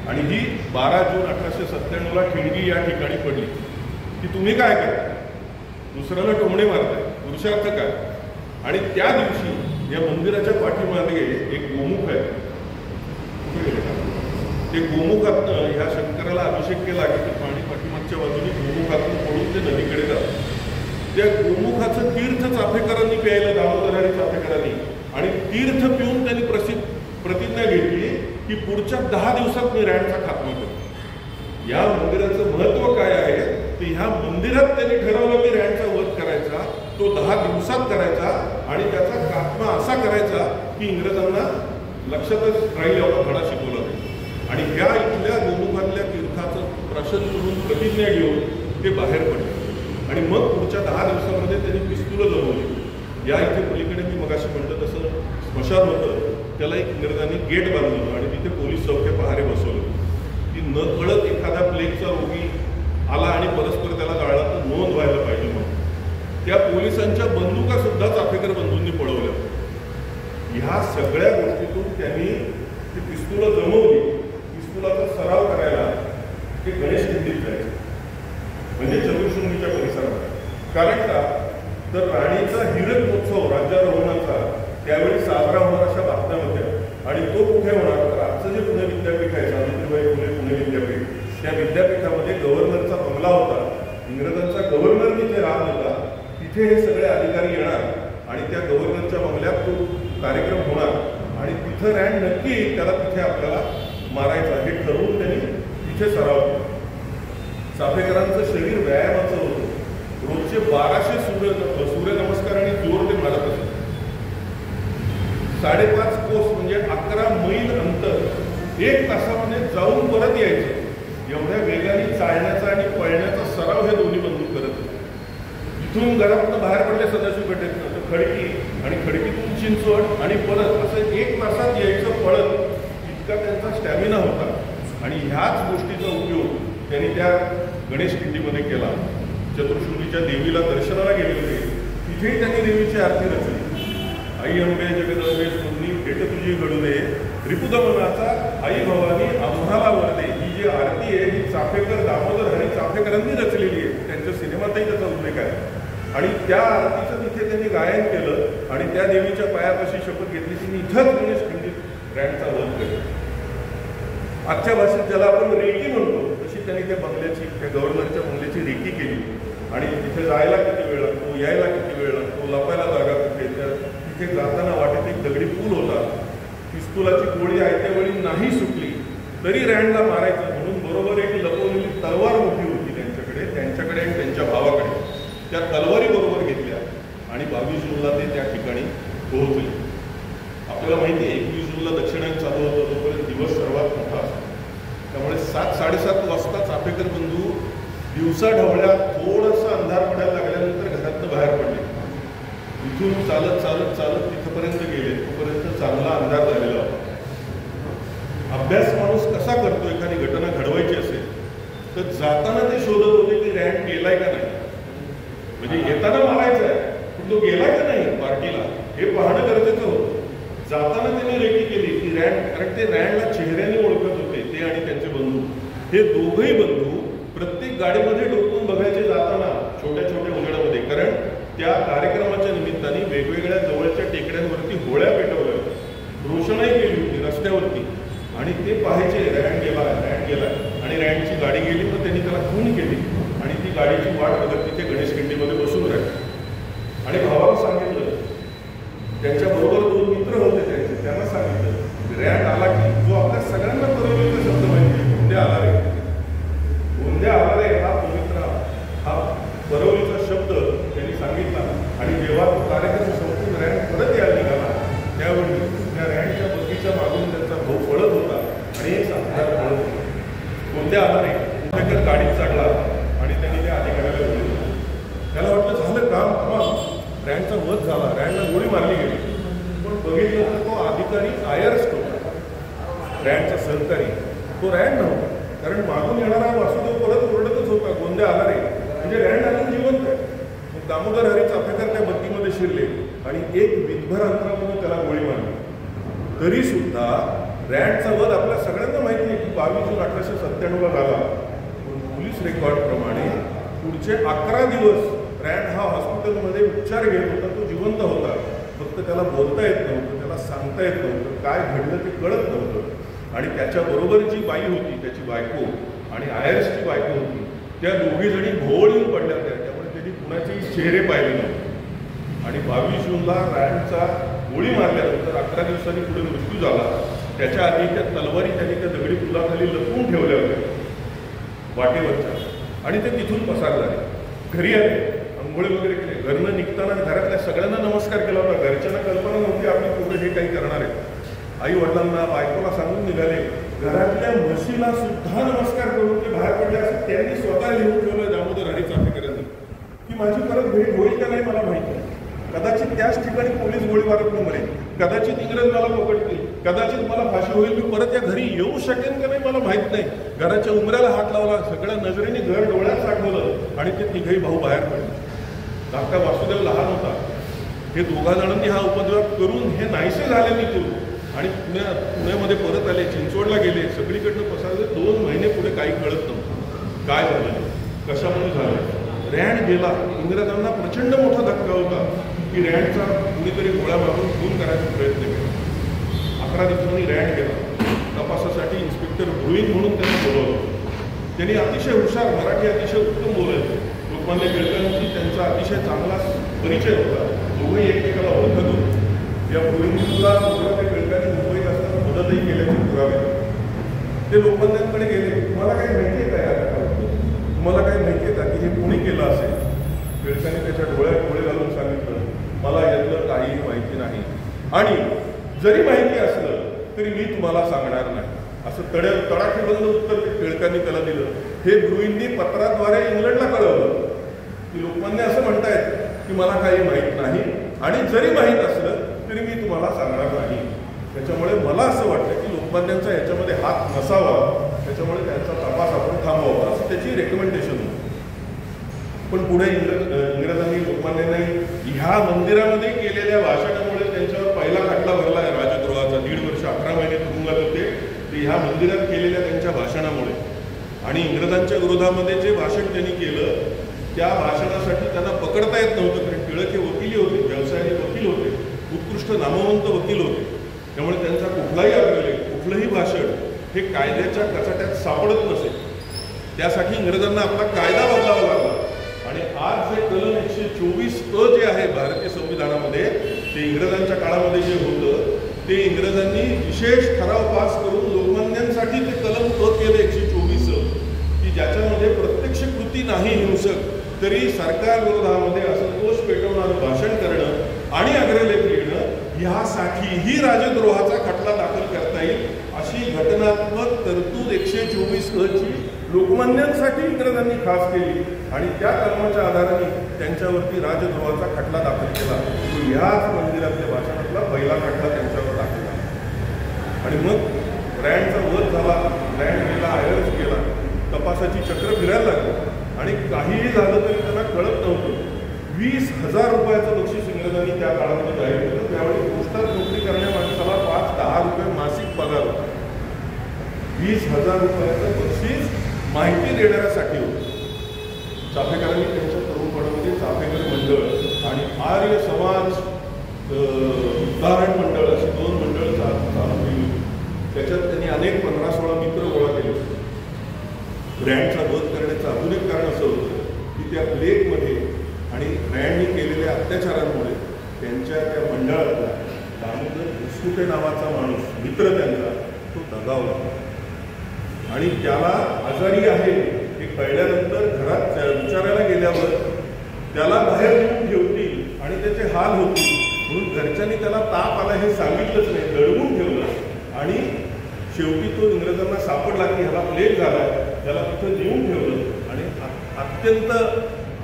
आणि ही 12 जून 1897ला ठिणगी या ठिकाणी पडली की तुम्ही काय करता, दुसऱ्याला टोमणे मारताय, पुरुषार्थ काय. आणि त्या दिवशी या मंदिराच्या पाठीमागे एक गोमुख आहे, कुठे गेले का ते गोमुखातनं ह्या शंकराला अभिषेक केला की ते पाणी पाठीमागच्या बाजूने गोमुखातून पडून ते नदीकडे जातं. त्या गोमुखाचं तीर्थ चाफेकरांनी प्यायलं, दामोदर हरी चाफेकरांनी. आणि तीर्थ पिऊन त्यांनी प्रतिज्ञा घेतली की पुढच्या 10 दिवसात मी रँडचा खात्मा करतो. या मंदिराचं महत्व काय आहे तर ह्या मंदिरात त्यांनी ठरवलं की रँडचा वध करायचा, तो 10 दिवसात करायचा आणि त्याचा खात्मा असा करायचा की इंग्रजांना लक्षातच राहील एवढा धडा शिकवला जाईल. आणि ह्या इथल्या गोमुखातल्या तीर्थाचं प्राशन करून प्रतिज्ञा घेऊन ते बाहेर पडले. आणि मग पुढच्या 10 दिवसामध्ये त्यांनी पिस्तुलं जमवली. या इथे पलीकडे मी मगाशी म्हटलं तसं स्मशान होतं, त्याला एक इंग्रजांनी गेट बांधलं आणि तिथे पोलीस चौके पहारे बसवले की न कळत एखादा प्लेगचा रोगी आला आणि परस्पर त्याला जाळला तर नोंद व्हायला पाहिजे म्हणून. त्या पोलिसांच्या बंदुका सुद्धा चाफेकर बंधूंनी पळवल्या. ह्या सगळ्या गोष्टीतून त्यांनी ती पिस्तुलं जमवली. पिस्तुलाचा सराव करायला ते गणेश खिंडीत जायचे, म्हणजे चतुर्शृंगीच्या परिसरात. कारण का तर राणीचा हिरक महोत्सव राज्यारोहणाचा त्यावेळी साजरा होणार अशा बातम्या होत्या. आणि तो कुठे होणार तर आजचं जे पुणे विद्यापीठ आहे, सावित्रीबाई फुले पुणे विद्यापीठ, त्या विद्यापीठामध्ये गव्हर्नरचा बंगला होता, इंग्रजांचा गव्हर्नर तिथे राहत होता. तिथे हे सगळे अधिकारी येणार आणि त्या गव्हर्नरच्या बंगल्यात तो कार्यक्रम होणार आणि तिथं रँड नक्की त्याला तिथे आपल्याला मारायचा हे ठरवून त्यांनी तिथे सराव केला. चाफेकरांचं शरीर व्यायामाचं होतं. रोजचे 1200 सूर्यनमस्कार आणि जोर ते मारत असत. 5.5 कोस म्हणजे 11 मैल अंतर 1 तासामध्ये जाऊन परत यायचं. एवढ्या वेगाने चालण्याचा आणि पळण्याचा सराव हे दोन्ही बंधू करत होते. इथून घरातून बाहेर पडले सदाशिव पेठेतनं तर खडकी आणि खडकीतून चिंचवड आणि परत असं 1 तासात यायचं पळत, इतका त्यांचा स्टॅमिना होता. आणि ह्याच गोष्टीचा उपयोग त्यांनी त्या गणेश खिंडीमध्ये केला. चतुर्शृंगीच्या देवीला दर्शनाला गेले होते, तिथेही त्यांनी देवीची आरती रचली. आई अंबे जगदंबे सुनी भेट तुझी घडू दे, रिपुदमनाचा आई भवानी आम्हाला वरदे. ही जी आरती आहे ही चाफेकर दामोदर हरी चाफेकरांनी रचलेली आहे. त्यांच्या सिनेमातही त्याचा उल्लेख आहे. आणि त्या आरतीचं तिथे त्यांनी गायन केलं आणि त्या देवीच्या पायापाशी शपथ घेतली की इथंच गणेश खिंडीत रँडचा वध करेल. आजच्या भाषेत ज्याला आपण रेकी म्हणतो तशी त्यांनी त्या बंगल्याची, त्या गव्हर्नरच्या बंगल्याची रेकी केली. आणि तिथे जायला किती वेळ लागतो, यायला किती वेळ लागतो, लपायला जागा कुठे, तिथे जाताना वाटेत एक दगडी पूल होता. पिस्तुलाची गोळी आयत्या वेळी नाही सुटली तरी रँडला मारायचं म्हणून बरोबर एक लपवलेली तलवार मोठी होती त्यांच्याकडे आणि त्यांच्या भावाकडे. त्या तलवारी बरोबर घेतल्या आणि 22 जूनला ते त्या ठिकाणी पोहोचले. आपल्याला माहिती आहे 21 जूनला दक्षिणायन चालू होतं, तोपर्यंत दिवस सर्वात मोठा असतो. त्यामुळे 7-7:30 वाजता चाफेकर बंधू दिवसा ढवळ्या थोडंसं अंधार पडायला लागल्यानंतर घरातनं बाहेर पडले. इथून चालत चालत चालत तिथपर्यंत गेले, तोपर्यंत चांगला अंधार झालेला होता. अभ्यास माणूस कसा करतो, एखादी घटना घडवायची असेल तर जाताना ते शोधत होते की रँड गेलाय का नाही. म्हणजे येताना मारायचं आहे पण तो गेलाय का नाही पार्टीला हे पाहणं गरजेचं होतं. जाताना त्यांनी रेकी केली की रँड, कारण ते रँडला चेहऱ्याने ओळखत होते ते आणि त्यांचे बंधू. हे दोघंही बंधू प्रत्येक गाडीमध्ये डोकून बघायचे जाताना छोट्या छोट्या उजेडामध्ये. कारण त्या कार्यक्रमाच्या निमित्ताने वेगवेगळ्या जवळच्या टेकड्यांवरती होळ्या पेटवल्या होत्या, रोषणाई केली होती रस्त्यावरती. आणि ते पाहायचे रँड गेला आणि रँडची गाडी गेली तर त्यांनी त्याला खून केली आणि ती गाडीची वाट बघत तिथे गणेश खिंडीमध्ये बसून राहिली. आणि भावाला सांगितलं, त्यांच्याबरोबर 2 मित्र होते त्यांना सांगितलं रँड आला की जो आपल्या सगळ्यांना परवलीचा शब्द माहिती गोंद्या आला रे. गोंद्या आला रे हा पवित्र हा परवलीचा शब्द त्यांनी सांगितला. आणि जेव्हा तो कार्यक्रम संपून रँड परत यायला निघाला त्यावेळी त्या रँडच्या बगीच्या मागून त्यांचा भाऊ पळत होता आणि एक साथीदार पळत होता. गोंद्या आला रे चाफेकर गाडीत चढला आणि त्यांनी त्या अधिकाऱ्याला बोलवलं. त्याला वाटलं झालं काम तमाम, रँडचा वध झाला, रँडला गोळी मारली गेली. पण बघितलं तर तो अधिकारी आयर्स्ट होता, रँडचा सहकारी. तो रँड नव्हता, कारण मागून येणारा वासुदेव परत ओरडतच होता गोंद्या आला रे, म्हणजे रँड अजून जिवंत आहे. मग दामोदर हरी चाफेकर त्या बत्तीमध्ये शिरले आणि एक विधभर अंतरामध्ये त्याला गोळी मारली. तरी सुद्धा रँडचा वध आपल्या सगळ्यांना माहिती आहे की 22 जून 1897 झाला. पण पोलीस रेकॉर्डप्रमाणे पुढचे 11 दिवस रँड हा हॉस्पिटलमध्ये उपचार घेत होता. तो जिवंत होता, फक्त त्याला बोलता येत नव्हतं, त्याला सांगता येत नव्हतं, काय घडलं ते कळत नव्हतं. आणि त्याच्याबरोबर जी बाई होती, त्याची बायको आणि आयर्सची बायको होती, त्या दोघी जणी भोवळ येऊन पडल्या होत्या. त्यामुळे त्यांनी कुणाचेही चेहरे पाहिले नव्हते. आणि 22 जूनला रँडचा गोळी मारल्यानंतर 11 दिवसांनी पुढे मृत्यू झाला. त्याच्या आधी त्या तलवारी त्यांनी त्या दगडी पुलाखाली लपवून ठेवल्या होत्या वाटेवरच्या, आणि ते तिथून पसार झाले. घरी आले, अंघोळी वगैरे केले. घरनं निघताना घरातल्या सगळ्यांना नमस्कार केला होता. घरच्यांना कल्पना नव्हती आपली पोरं हे काही करणार आहेत. आई वडिलांना बायकोला सांगून निघाले. घरातल्या म्हशीला सुद्धा नमस्कार करून ते बाहेर पडले असं त्यांनी स्वतः लिहून ठेवलं दामोदर हरी चाफेकर यांनी की माझी परत भेट होईल का नाही मला माहिती नाही. कदाचित त्याच ठिकाणी पोलीस गोळीबारात मरेल, कदाचित इंग्रज मला पकडतील, कदाचित मला फाशी होईल, मी परत या घरी येऊ शकेन का नाही मला माहीत नाही. घराच्या उंबऱ्याला हात लावला, सगळ्या नजरेने घर डोळ्यात साठवलं आणि ते तिघही भाऊ बाहेर पडले. धाकटा वासुदेव लहान होता. हे दोघा जणांनी हा उपद्रव करून हे नाहीसे झाले तिथून आणि पुण्यामध्ये परत आले, चिंचवडला गेले, सगळीकडनं पसरले. 2 महिने पुढे काही कळत नव्हतं काय झालं, कशामुळे झालं. रँड गेला. इंग्रजांना प्रचंड मोठा धक्का होता की रँडचा कुणीतरी गोळ्या मारून खून करायचा प्रयत्न केला. 11 दिवसांनी रँड गेला. तपासासाठी इन्स्पेक्टर ब्रुईन म्हणून त्यांनी बोलवलं. त्यांनी अतिशय हुशार, मराठी अतिशय उत्तम बोलायचे. लोकमान्य टिळकांशी त्यांचा अतिशय चांगला परिचय होता. दोघंही एकमेकाला ओळखत होते. या ब्रुईनला लोकमान्य टिळकांनी मुंबईत असताना मदतही केल्याचे पुरावे. ते लोकमान्यांकडे गेले. तुम्हाला काही माहिती आहे का, तुम्हाला काही माहिती आहे का की हे कोणी केलं असेल. टिळकांनी त्याच्या डोळ्यात डोळे घालून सांगितलं, मला यातलं काहीही माहिती नाही, आणि जरी माहिती असलं तरी मी तुम्हाला सांगणार नाही. असं तडाखेबंद उत्तर टिळकांनी त्याला दिलं. हे ब्रुईननी पत्राद्वारे इंग्लंडला कळवलं की लोकमान्य असं म्हणतायत की मला काही माहीत नाही, आणि जरी माहीत असलं तरी मी तुम्हाला सांगणार नाही. त्याच्यामुळे मला असं वाटतं की लोकमान्यांचा याच्यामध्ये हात नसावा, त्याच्यामुळे त्यांचा तपास आपण थांबवावा, असं त्याची रेकमेंडेशन होती. पण पुढे इंग्रजांनी लोकमान्यांनी ह्या मंदिरामध्ये केलेल्या भाषणामुळे त्यांच्यावर पहिला खटला भरला आहे राजद्रोहाचा. 1.5 वर्ष 11 महिने तुरुंगात होते ते ह्या मंदिरात केलेल्या त्यांच्या भाषणामुळे. आणि इंग्रजांच्या विरोधामध्ये जे भाषण त्यांनी केलं त्या भाषणासाठी त्यांना पकडता येत नव्हतं, कारण टिळक हे वकील होते, व्यवसायाचे वकील होते, उत्कृष्ट नामवंत वकील होते. त्यामुळे त्यांचा कुठलाही अभिलेख, कुठलंही भाषण हे कायद्याच्या कचाट्यात सापडत नसे. त्यासाठी इंग्रजांना आपला कायदा बदलावा लागला. आणि आज जे कलम 124 जे आहे भारतीय संविधानामध्ये, ते इंग्रजांच्या काळामध्ये जे होतं ते इंग्रजांनी विशेष ठराव पास करून लोकमान्यांसाठी ते कलम केलं 124, की ज्याच्यामध्ये प्रत्यक्ष कृती नाही हिंसक तरी सरकार विरोधामध्ये असंतोष पेटवणारं भाषण करणं आणि अग्रलेख लिहिणं यासाठीही राजद्रोहाचा खटला दाखल करता येईल, अशी घटनात्मक तरतूद 124 ची लोकमान्यांसाठी इंग्रजांनी खास केली. आणि त्या कलमाच्या आधाराने त्यांच्यावरती राजद्रोहाचा खटला दाखल केला. तो याच मंदिरातल्या भाषणातला पहिला खटला त्यांच्यावर दाखल झाला. आणि मग रँडचा वध झाला, रँड गेला, आयर्स गेला, तपासाची चक्र फिरायला लागली. आणि काहीही झालं तरी त्यांना कळत नव्हतं. 20,000 रुपयाचं बक्षीस इंग्रजांनी त्या काळामध्ये जाहीर केलं. त्यावेळी पोस्टात नोकरी करण्या माणसाला 5-10 रुपये मासिक पगार होता. 20,000 रुपयाचं बक्षीस माहिती देणाऱ्यासाठी होतं. चाफेकरांनी त्यांच्या तरुणपणामध्ये चाफेकर मंडळ आणि आर्य समाज उदाहरण मंडळ अशी 2 मंडळ चालू केली. त्याच्यात त्यांनी अनेक 15-16 मित्र गोळा केले. रँडचा वध करण्याचं अजून एक कारण असं होतं की त्या प्लेगमध्ये आणि रँडनी केलेल्या अत्याचारांमुळे त्यांच्या त्या मंडळातला दामोदर उसकुटे नावाचा माणूस, मित्र त्यांचा, तो दगावला. आणि त्याला आजारी आहे हे कळल्यानंतर घरात विचारायला गेल्यावर त्याला बाहेर येऊन ठेवतील आणि त्याचे हाल होतील म्हणून घरच्यांनी त्याला ताप आला हे सांगितलंच नाही, दडवून ठेवलं. आणि शेवटी तो इंग्रजांना सापडला की ह्याला प्लेग झाला, त्याला तिथं नेऊन ठेवलं. आणि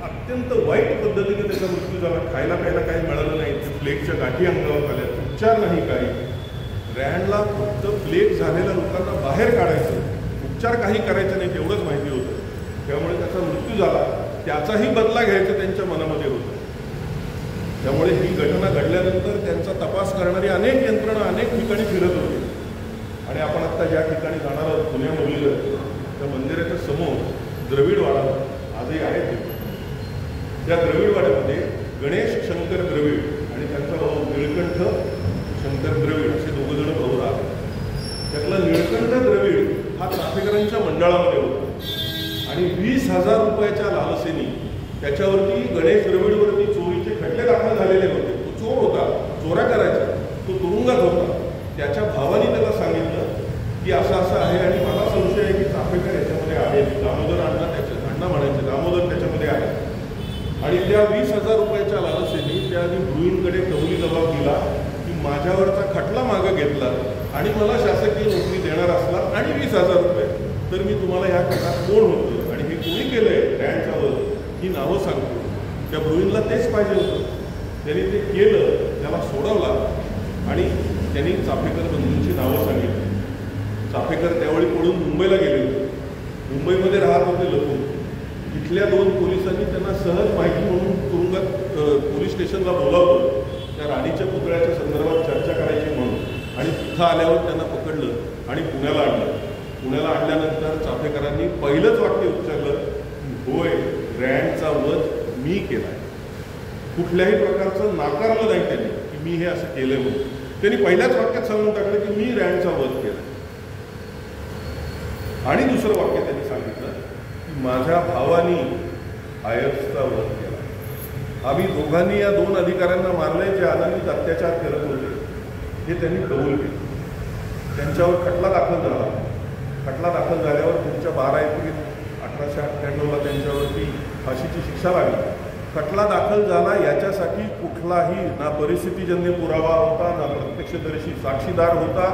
अत्यंत वाईट पद्धतीने त्याचा मृत्यू झाला. खायला प्यायला काही मिळालं नाही. प्लेगच्या गाठी अंगावर आल्या, उपचार नाही काही. रँडला फक्त प्लेग झालेल्या लोकांना बाहेर काढायचं, उपचार काही करायचे नाही, तेवढंच माहिती होतं. त्यामुळे त्याचा मृत्यू झाला. त्याचाही बदला घ्यायचं त्यांच्या मनामध्ये होतं. त्यामुळे ही घटना घडल्यानंतर त्यांचा तपास करणारी अनेक यंत्रणा अनेक ठिकाणी फिरत होती. आणि आपण आत्ता ज्या ठिकाणी जाणार आहोत पुण्यामधील त्या मंदिराच्या समोर द्रविडवाडा आजही आहे. त्या द्रविडवाड्यामध्ये गणेश शंकर द्रविड आणि त्यांचा भाऊ निळकंठ शंकर द्रविड असे दोघंजण भाऊ राहतात. त्यातला निळकंठ द्रविड हा चाफेकरांच्या मंडळामध्ये होता आणि 20,000 रुपयाच्या लालसेने त्याच्यावरती गणेश द्रविडवरती चोरीचे खटले दाखल झालेले होते. तो चोर होता, चोऱ्या करायचा, तो तुरुंगात होता. त्याच्या भावाने त्याला सांगितलं की असं असं आहे आणि मला संशय आहे की चाफेकर याच्यामध्ये आहे. दामोदर अण्णा म्हणायचे दामोदर त्याच्यामध्ये आहे. आणि त्या 20,000 रुपयाच्या लालसेने त्याने गृहींकडे कबुली जबाब दिला की माझ्यावरचा खटला मागं घेतला आणि मला शासकीय नोकरी देणार असला आणि 20,000 रुपये तर मी तुम्हाला ह्या खटल्यात कोण होतं आणि हे कोणी केलंय रँडच्यावर ही नावं सांगतो. त्या गृहींना तेच पाहिजे होतं. त्यांनी ते केलं, त्याला सोडवला आणि त्यांनी चाफेकर बंधूंची नावं सांगितली. चाफेकर त्यावेळी पळून मुंबईला गेले होते. मुंबईमध्ये राहत होते लपून. इथल्या 2 पोलिसांनी त्यांना सहज माहिती म्हणून तुरुंगात पोलीस स्टेशनला बोलावलं त्या राणीच्या पुतळ्याच्या संदर्भात चर्चा करायची म्हणून. आणि तिथं आल्यावर त्यांना पकडलं आणि पुण्याला आणलं. पुण्याला आणल्यानंतर चाफेकरांनी पहिलंच वाक्य उच्चारलं, होय रँडचा वध मी केला. कुठल्याही प्रकारचं नाकारलं नाही त्यांनी की मी हे असं केलं म्हणून. त्यांनी पहिल्याच वाक्यात सांगून टाकलं की मी रँडचा वध केला. आणि दुसरं वाक्य त्यांनी सांगितलं की माझ्या भावानी आयर्सचा वध केला. आम्ही दोघांनी या 2 अधिकाऱ्यांना मारले जे अनाधित अत्याचार करत होते हे त्यांनी कबूल केलं. त्यांच्यावर खटला दाखल झाला. खटला दाखल झाल्यावर पुढच्या 12 एप्रिल 1898ला त्यांच्यावरती फाशीची शिक्षा लागली. खटला दाखल झाला याच्यासाठी कुठलाही ना परिस्थितीजन्य पुरावा होता ना प्रत्यक्षदर्शी साक्षीदार होता.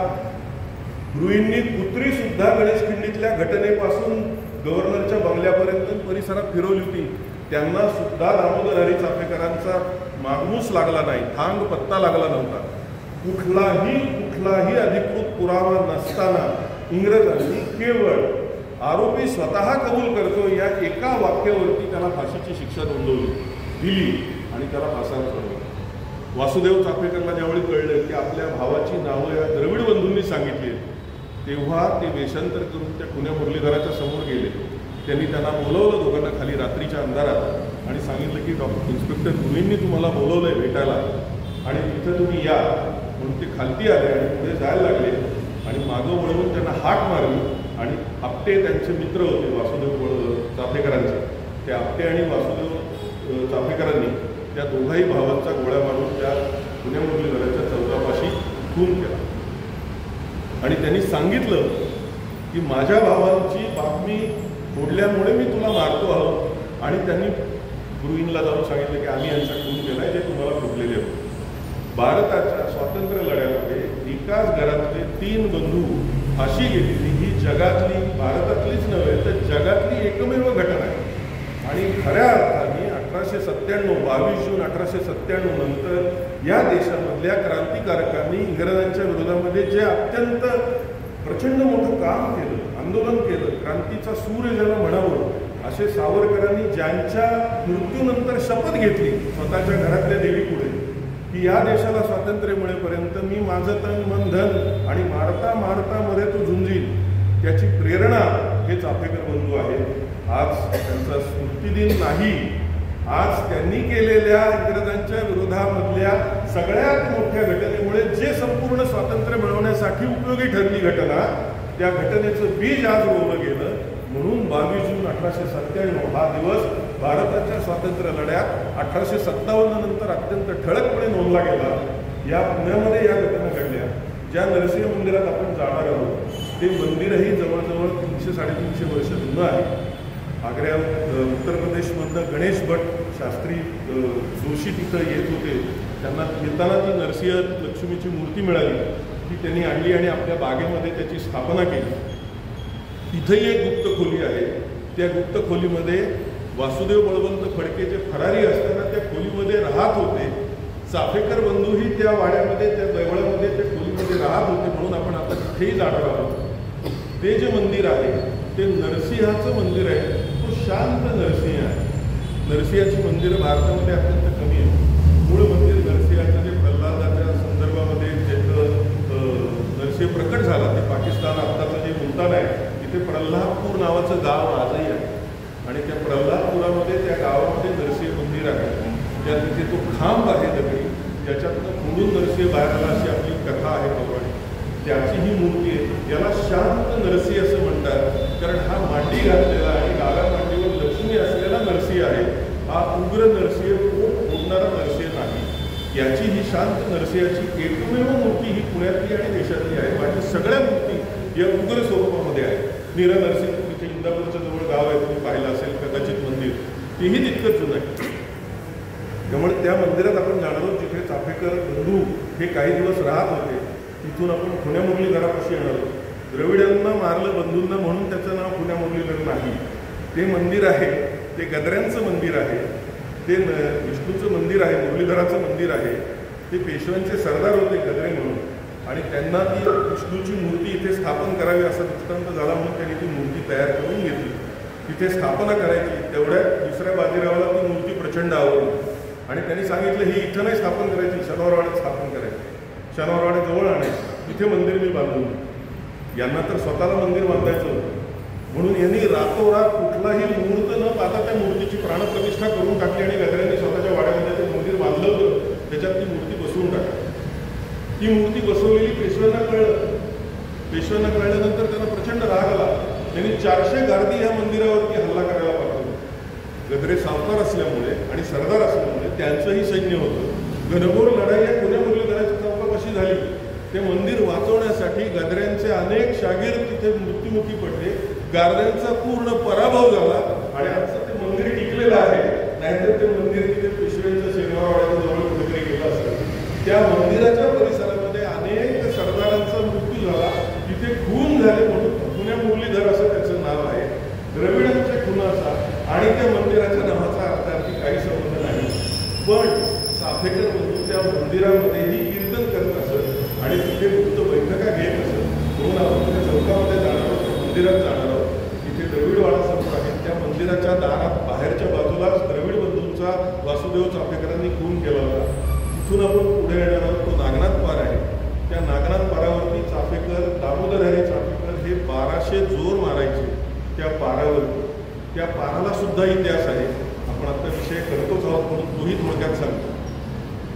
गृहींनी कुत्री सुद्धा गणेशखिंडीतल्या घटनेपासून गव्हर्नरच्या बंगल्यापर्यंत परिसरात फिरवली होती. त्यांना सुद्धा दामोदर हरी चाफेकरांचा मागमूस लागला नाही, थांग पत्ता लागला नव्हता. कुठलाही अधिकृत पुरावा नसताना इंग्रजांनी केवळ आरोपी स्वतः कबूल करतो या एका वाक्यावरती त्याला फाशीची शिक्षा दिली आणि त्याला फासाला चढवलं. वासुदेव चाफेकरला ज्यावेळी कळलं की आपल्या भावाची नावं या द्रविड बंधूंनी सांगितली तेव्हा ते वेषांतर करून त्या पुण्या मुरलीधराच्या समोर गेले. त्यांनी त्यांना बोलवलं दोघांना खाली रात्रीच्या अंधारात आणि सांगितलं की इन्स्पेक्टर गृहींनी तुम्हाला बोलवलं आहे भेटायला आणि तिथं तुम्ही या म्हणून ते खालती आले आणि पुढे जायला लागले. आणि मागं वळवून त्यांना हाक मारली आणि आपटे त्यांचे मित्र होते वासुदेव चाफेकरांचे. ते आपटे आणि वासुदेव चाफेकरांनी त्या दोघाही भावांचा गोळ्या मारून त्या पुण्या मुरलीधराच्या चौकापाशी खून केला. आणि त्यांनी सांगितलं की माझ्या भावांची बातमी फोडल्यामुळे मी तुला मारतो आहोत. आणि त्यांनी गृहींना जाऊन सांगितलं की आम्ही यांचा खून केला जे तुम्हाला फुटलेले होते. भारताच्या स्वातंत्र्य लढ्यामध्ये एकाच घरातले 3 बंधू फाशी गेलेली ही जगातली भारतातलीच नव्हे तर जगातली एकमेव घटना आहे. आणि खऱ्या अर्थाने 1897 22 जून 1897 नंतर या देशामधल्या क्रांतिकारकांनी इंग्रजांच्या विरोधामध्ये जे अत्यंत प्रचंड मोठं काम केलं, आंदोलन केलं, क्रांतीचा सूर्य ज्याला म्हणावं असे सावरकरांनी ज्यांच्या मृत्यूनंतर शपथ घेतली स्वतःच्या घरातल्या देवीपुढे की या देशाला स्वातंत्र्य मिळेपर्यंत मी माझं तन मन धन आणि मारता मारता मरे तो झुंजील त्याची प्रेरणा हे चाफेकर बंधू आहेत. आज त्यांचा स्मृतिदिन नाही. आज त्यांनी केलेल्या इंग्रजांच्या विरोधामधल्या सगळ्यात मोठ्या घटनेमुळे जे संपूर्ण स्वातंत्र्य मिळवण्यासाठी उपयोगी ठरली घटना त्या घटनेचं बीज आज रोवलं गेलं. म्हणून 22 जून 1897 हा दिवस भारताच्या स्वातंत्र्य लढ्यात 1857 नंतर अत्यंत ठळकपणे नोंदला गेला. या पुण्यामध्ये या घटना घडल्या. ज्या नरसिंह मंदिरात आपण जाणार आहोत ते मंदिरही जवळजवळ 300-350 वर्ष जुनं आहे. आग्र्या उत्तर प्रदेशमधनं गणेश भट शास्त्री जोशी तिथं येत होते. त्यांना येताना ती नरसिंह लक्ष्मीची मूर्ती मिळाली ती त्यांनी आणली आणि आपल्या बागेमध्ये त्याची स्थापना केली. तिथंही एक गुप्त खोली आहे. त्या गुप्त खोलीमध्ये वासुदेव बळवंत फडके जे फरारी असताना त्या खोलीमध्ये राहत होते. चाफेकर बंधूही त्या वाड्यामध्ये त्या देवळामध्ये त्या खोलीमध्ये राहत होते. म्हणून आपण आता तिथेही जाणार आहोत. ते जे मंदिर आहे ते नरसिंहाचं मंदिर आहे. तो शांत नरसिंह आहे. नरसिंहाची मंदिरं भारतामध्ये अत्यंत कमी आहेत. मूळ मंदिर नरसिंहाचं जे प्रल्हादाच्या संदर्भामध्ये ज्याचं नरसिंह प्रकट झाला ते पाकिस्तान आत्ताचं जे मुलतान आहे तिथे प्रल्हादपूर नावाचं गाव आजही आहे आणि त्या प्रल्हादपुरामध्ये त्या गावामध्ये नरसिंह मंदिर आहे. त्या तिथे तो खांब आहे दगडी ज्याच्यातनं फोडून नरसिंह बाहेर आला अशी आपली कथा आहे पौराणिक. त्याची ही मूर्ती आहे. याला शांत नरसिंह असं म्हणतात कारण हा मांडी घातलेला आणि डाव्या मांडीवर लक्ष्मी असलेला नरसिंह आहे. हा उग्र नरसिंह पोट फोडणारा नरसिंह नाही. याची ही शांत नरसिंहाची एकमेव मूर्ती ही पुण्यातली आणि देशातली आहे. बाकी सगळ्या मूर्ती या उग्र स्वरूपामध्ये आहे. नीरा नरसिंह इथे इंदापूरच्या जवळ गाव आहे, तुम्ही पाहिलं असेल कदाचित मंदिर, तेही तितकंच जुनं आहे. त्यामुळे त्या मंदिरात आपण जाणार आहोत जिथे चाफेकर बंधू हे काही दिवस राहत होते. तिथून आपण पुण्या मुरलीधरापाशी येणार आहोत. द्रविडांना मारलं बंधूंना म्हणून त्याचं नाव पुण्या मुरलीधर नाही. ते मंदिर आहे ते गद्र्यांचं मंदिर आहे. ते विष्णूचं मंदिर आहे, मुरलीधराचं मंदिर आहे. ते पेशव्यांचे सरदार होते गद्रे म्हणून आणि त्यांना ती विष्णूची मूर्ती इथे स्थापन करावी असा दृष्टांत झाला म्हणून त्यांनी ती मूर्ती तयार करून घेतली. तिथे स्थापना करायची. तेवढ्यात दुसऱ्या बाजीरावाला ती मूर्ती प्रचंड आवडली आणि त्यांनी सांगितलं ही इथं नाही स्थापन करायची, शनिवारवाड्यात स्थापन करायची. शनिवारवाड्याजवळ आणायची, तिथे मंदिर मी बांधून. यांना तर स्वतःला मंदिर बांधायचं होतं म्हणून यांनी रातोरात कुठलाही मुहूर्त न पाहता त्या मूर्तीची प्राणप्रतिष्ठा करून टाकली आणि गद्र्यांनी स्वतःच्या वाड्यामध्ये ते मंदिर बांधलं होतं. त्याच्यात ती मूर्ती बसवून टाकली. ती मूर्ती बसवलेली पेशव्यांना कळलं. पेशव्यांना कळल्यानंतर त्यांना प्रचंड राग आला. त्यांनी 400 गार्दी या मंदिरावरती हल्ला करायला पाठवला. गद्रे सावकार असल्यामुळे आणि सरदार असल्यामुळे त्यांचंही सैन्य होतं. घनघोर लढाई या पुण्या मुरलीधराच्या चौकापाशी झाली. ते मंदिर वाचवण्यासाठी गद्र्यांचे अनेक शागीर तिथे मृत्युमुखी पडले. गार्द्यांचा पूर्ण पराभव झाला आणि आजचं ते मंदिर टिकलेलं आहे. नाहीतर ते मंदिर तिथे पेशव्यांच्या शनिवारवाड्याच्या जवळ कुठेतरी गेलं असेल. त्या मंदिराच्या परिसरामध्ये अनेक सरदारांचा मृत्यू झाला. तिथे खून झाले म्हणून पुण्या मुरलीधर असं त्याचं नाव आहे. द्रविडांच्या खुनाचा आणि त्या मंदिराच्या नावाचा अर्थार्थी काही संबंध नाही. पण चाफेकर बंधू त्या मंदिरामध्येही कीर्तन करत असत आणि तिथे गुप्त बैठका घेत असत. म्हणून आपण त्या चौकामध्ये जाणार आहोत, मंदिरात जाणार आहोत. तिथे द्रविडवाडा समोर आहे. त्या मंदिराच्या दारात बाहेरच्या बाजूलाच द्रविड बंधूंचा वासुदेव चाफेकरांनी खून केला होता. तिथून आपण पुढे येणार आहोत. तो नागनाथ पार आहे. त्या नागनाथ पारावरती चाफेकर, दामोदर हरी चाफेकर हे 1200 जोर मारायचे त्या पारावरती. त्या पाराला सुद्धा इतिहास आहे. आपण आता विषय करतोच आहोत म्हणून तोही थोडक्यात सांगतो.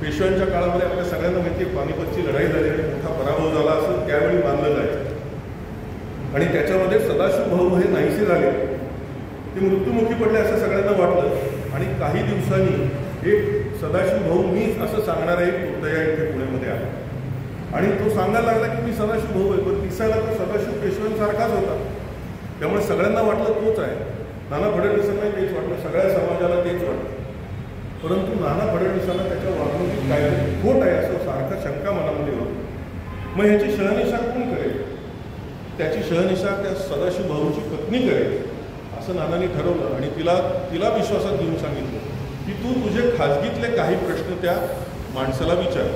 पेशव्यांच्या काळामध्ये आपल्या सगळ्यांना माहिती आहे पानिपतची लढाई झाली आणि मोठा पराभव झाला असं त्यावेळी मानलं जायचं आणि त्याच्यामध्ये सदाशिव भाऊ हे नाहीसे झाले. ते मृत्युमुखी पडले असं सगळ्यांना वाटलं आणि काही दिवसांनी एक सदाशिव भाऊ मीच असं सांगणारा एक मुद्दया इथे पुण्यामध्ये आला आणि तो सांगायला लागला की मी सदाशिव भाऊ आहे. पण दिसायला तो सदाशिव पेशव्यांसारखाच होता. त्यामुळे सगळ्यांना वाटलं तोच आहे. नाना फडणवीसांनाही तेच वाटलं, सगळ्या समाजाला तेच वाटलं. परंतु नाना फडणवीसांना त्याच्या वागणुकीत काहीतरी खोट आहे असं सारखं शंका मनामध्ये होती. मग ह्याची शहनिशा कोण करेल? त्याची शहनिशा त्या सदाशिव भाऊची पत्नी करेल असं नानांनी ठरवलं आणि तिला विश्वासात घेऊन सांगितलं की तू तुझे खाजगीतले काही प्रश्न त्या माणसाला विचार.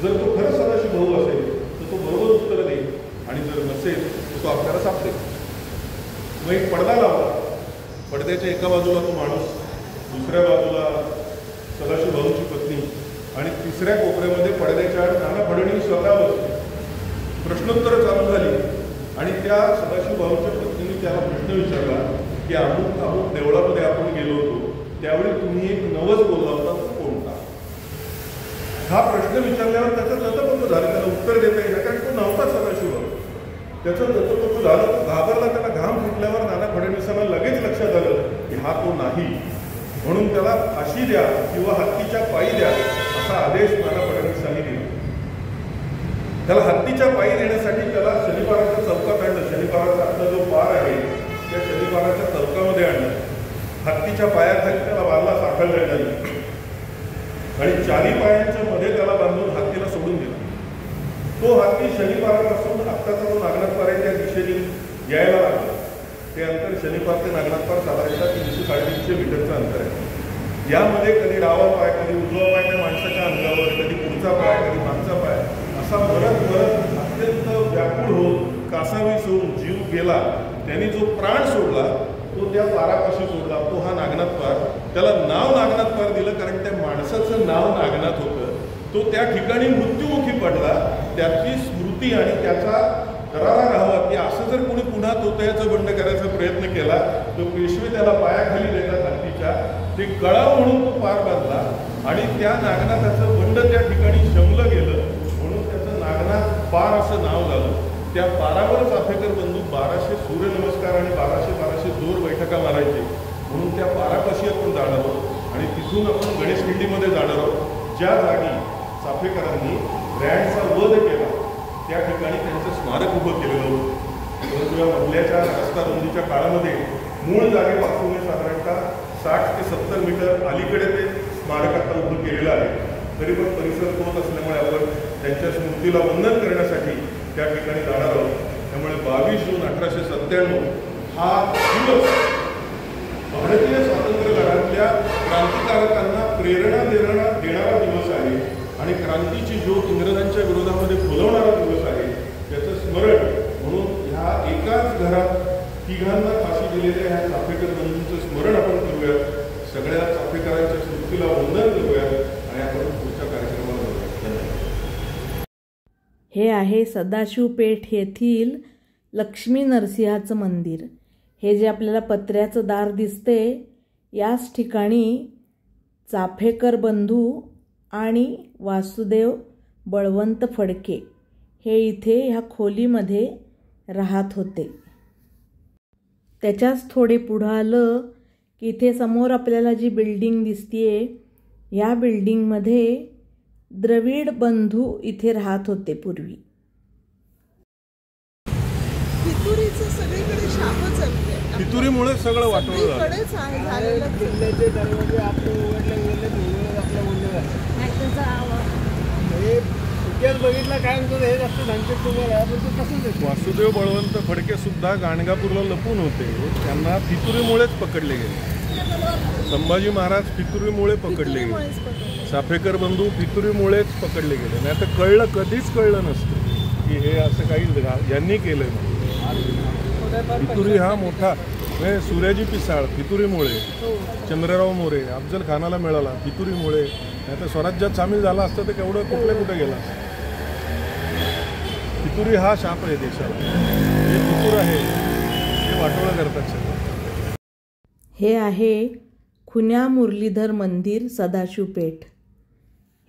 जर तो खरंच सदाशिव भाऊ असेल तर तो बरोबर उत्तर देईल आणि जर नसेल तर तो आपल्याला सापडेल. मग एक पडदा लावला. पडद्याच्या एका बाजूला तो माणूस, दुसऱ्या बाजूला सदाशिव भाऊची पत्नी आणि तिसऱ्या कोपऱ्यामध्ये पडद्याच्या आड नाना फडणवीस स्वतः बसले. प्रश्नोत्तरं चालू झाली आणि त्या सदाशिव भाऊच्या पत्नीने त्याला प्रश्न विचारला की अमुक अमुक देवळामध्ये आपण गेलो होतो त्यावेळी तुम्ही एक नवस बोलला होता तो कोणता? हा प्रश्न विचारल्यावर त्याचं ततपत झालं. त्याला उत्तर देता येईल कारण तो नव्हता सदाशिव भाऊ. त्याचं ततपत झालं. तो घाबरला. त्याला घाम फुटल्यावर नाना फडणवीसांना लगेच लक्षात आलं की हा तो नाही. म्हणून त्याला फाशी द्या किंवा हत्तीच्या पायी द्या असा आदेश नाना फडणवीसांनी दिला. त्याला हत्तीच्या पायी देण्यासाठी त्याला शनिवाराच्या चौकात आणलं. शनिवाराचा आपला जो पार आहे त्या शनिवाराच्या चौकामध्ये आणलं. हत्तीच्या पायाखाली त्याला बांधला, साखळल्या नाही आणि चारी पायांच्या मध्ये त्याला बांधून हत्तीला सोडून दिला. तो हत्ती शनिवारापासून आत्ताचा जो नागनाथ पार आहे त्या दिशेने यायला लागला. ते अंतर शनिवार ते नागनाथ पार साधारणतः 300-350 मीटरचं अंतर आहे. यामध्ये कधी डावा पाय, कधी उजवा पाय त्या माणसाच्या अंगावर, कधी पुढचा पाय, कधी मागचा पाय असा मरत अत्यंत व्याकुळ होऊन कासावीस होऊन जीव गेला. त्यांनी जो प्राण सोडला तो त्या पारापाशी सोडला. तो हा नागनाथ पार त्याला नाव नागनाथ पार दिलं कारण त्या माणसाचं नाव नागनाथ होतं. तो त्या ठिकाणी मृत्युमुखी पडला. त्याची स्मृती आणि त्याचा दरारा राहावा की असं जर कोणी पुन्हा तोतयाचं बंड करायचा प्रयत्न केला तो पेशवे त्याला पायाखाली देतात हत्तीच्या. ते कळाव म्हणून तो पार बांधला आणि त्या नागनाथाचं बंड त्या ठिकाणी शमलं गेलं म्हणून त्याचं नागनाथ पार असं नाव झालं. त्या पारावर चाफेकर बंधू 1200 सूर्यनमस्कार आणि 1200 जोर बैठका मारायचे म्हणून त्या पारापाशी आपण जाणार आहोत आणि तिथून आपण गणेश खिंडीमध्ये जाणार आहोत. ज्या जागी चाफेकरांनी रँडचा वध केला त्या ठिकाणी त्यांचं स्मारक उभं केलेलं होतं. परंतु या मधल्याच्या रस्ता रुंदीच्या काळामध्ये मूळ जागेपासून साधारणतः 60 ते 70 मीटर अलीकडे ते स्मारक आता उभं केलेलं आहे. तरी पण परिसर होत असल्यामुळे आपण त्यांच्या स्मृतीला वंदन करण्यासाठी त्या ठिकाणी जाणार आहोत. त्यामुळे 22 जून 1897 हा दिवस भारतीय स्वातंत्र्य लढ्यातल्या क्रांतिकारकांना प्रेरणा देणारा दिवस आहे आणि क्रांतीची ज्योत इंग्रजांच्या विरोधामध्ये फुलवणारा दिवस आहे. त्याचं स्मरण म्हणून ह्या एकाच घरात तिघांना फाशी दिलेल्या ह्या चाफेकर बंधूंचं स्मरण आपण करूयात. सगळ्या चाफेकरांच्या स्मृतीला वंदन करूयात आणि आपण पुढच्या कार्यक्रमाला जाऊयात. धन्यवाद. हे आहे सदाशिव पेठ येथील लक्ष्मी नरसिंहाचं मंदिर. हे जे आपल्याला पत्र्याचं दार दिसते याच ठिकाणी चाफेकर बंधू आणि वासुदेव बळवंत फडके हे इथे ह्या खोलीमध्ये राहत होते. त्याच्याच थोडे पुढं आलं की इथे समोर आपल्याला जी बिल्डिंग दिसतीये या बिल्डिंगमध्ये द्रविड बंधू इथे राहत होते पूर्वी. पितुरीचं सगळीकडे शापच आहे. पितुरीमुळे सगळं वाटवलं सगळीकडेच आहे झालेलं. किल्ल्याचे दरवाजे आपले उघडले आपल्या बोलले हे इतिहास बघितला काय म्हणतो हे जास्त संकेत तुम्हाला पण ते कसं देतो. वासुदेव बळवंत फडके सुद्धा गाणगापूरला लपून होते. त्यांना पितुरीमुळेच पकडले गेले. संभाजी महाराज पितुरीमुळे पकडले गेले. चाफेकर बंधू पितुरीमुळेच पकडले गेले. नाही तर कळलं कधीच कळलं नसतं की हे असं काही यांनी केलं म्हणून. पितुरी हा मोठा म्हणजे सूर्याजी पिसाळ पितुरीमुळे, चंद्रराव मोरे अफजल खानाला मिळाला पितुरीमुळे. नाही तर स्वराज्यात सामील झाला असतं तर केवढं कुठे गेला. पितुरी हा शाप आहे देशाला. हे पितूर आहे हे वाटोळं करतात सगळं. हे आहे खुन्या मुरलीधर मंदिर सदाशिव पेठ.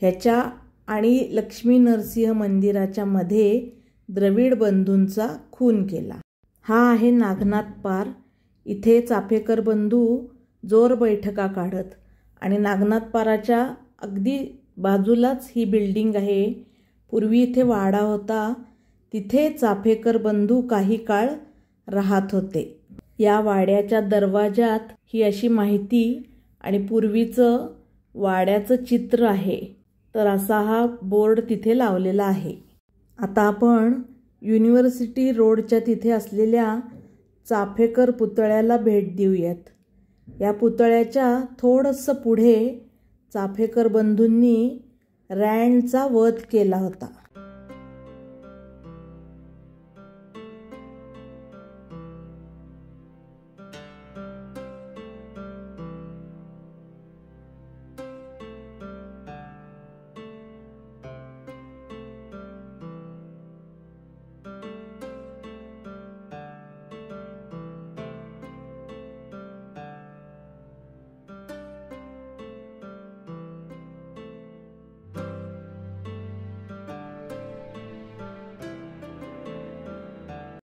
ह्याच्या आणि लक्ष्मी नरसिंह मंदिराच्या मध्ये द्रविड बंधूंचा खून केला. हा आहे नागनाथ पार. इथे चाफेकर बंधू जोर बैठका काढत आणि नागनाथ पाराच्या अगदी बाजूलाच ही बिल्डिंग आहे. पूर्वी इथे वाडा होता. तिथे चाफेकर बंधू काही काळ राहत होते. या वाड्याच्या दरवाजात ही अशी माहिती आणि पूर्वीचं वाड्याचं चित्र आहे. तर असा हा बोर्ड तिथे लावलेला आहे. आता आपण युनिव्हर्सिटी रोडच्या तिथे असलेल्या चाफेकर पुतळ्याला भेट देऊयात. या पुतळ्याच्या थोडंसं पुढे चाफेकर बंधूंनी रँडचा वध केला होता.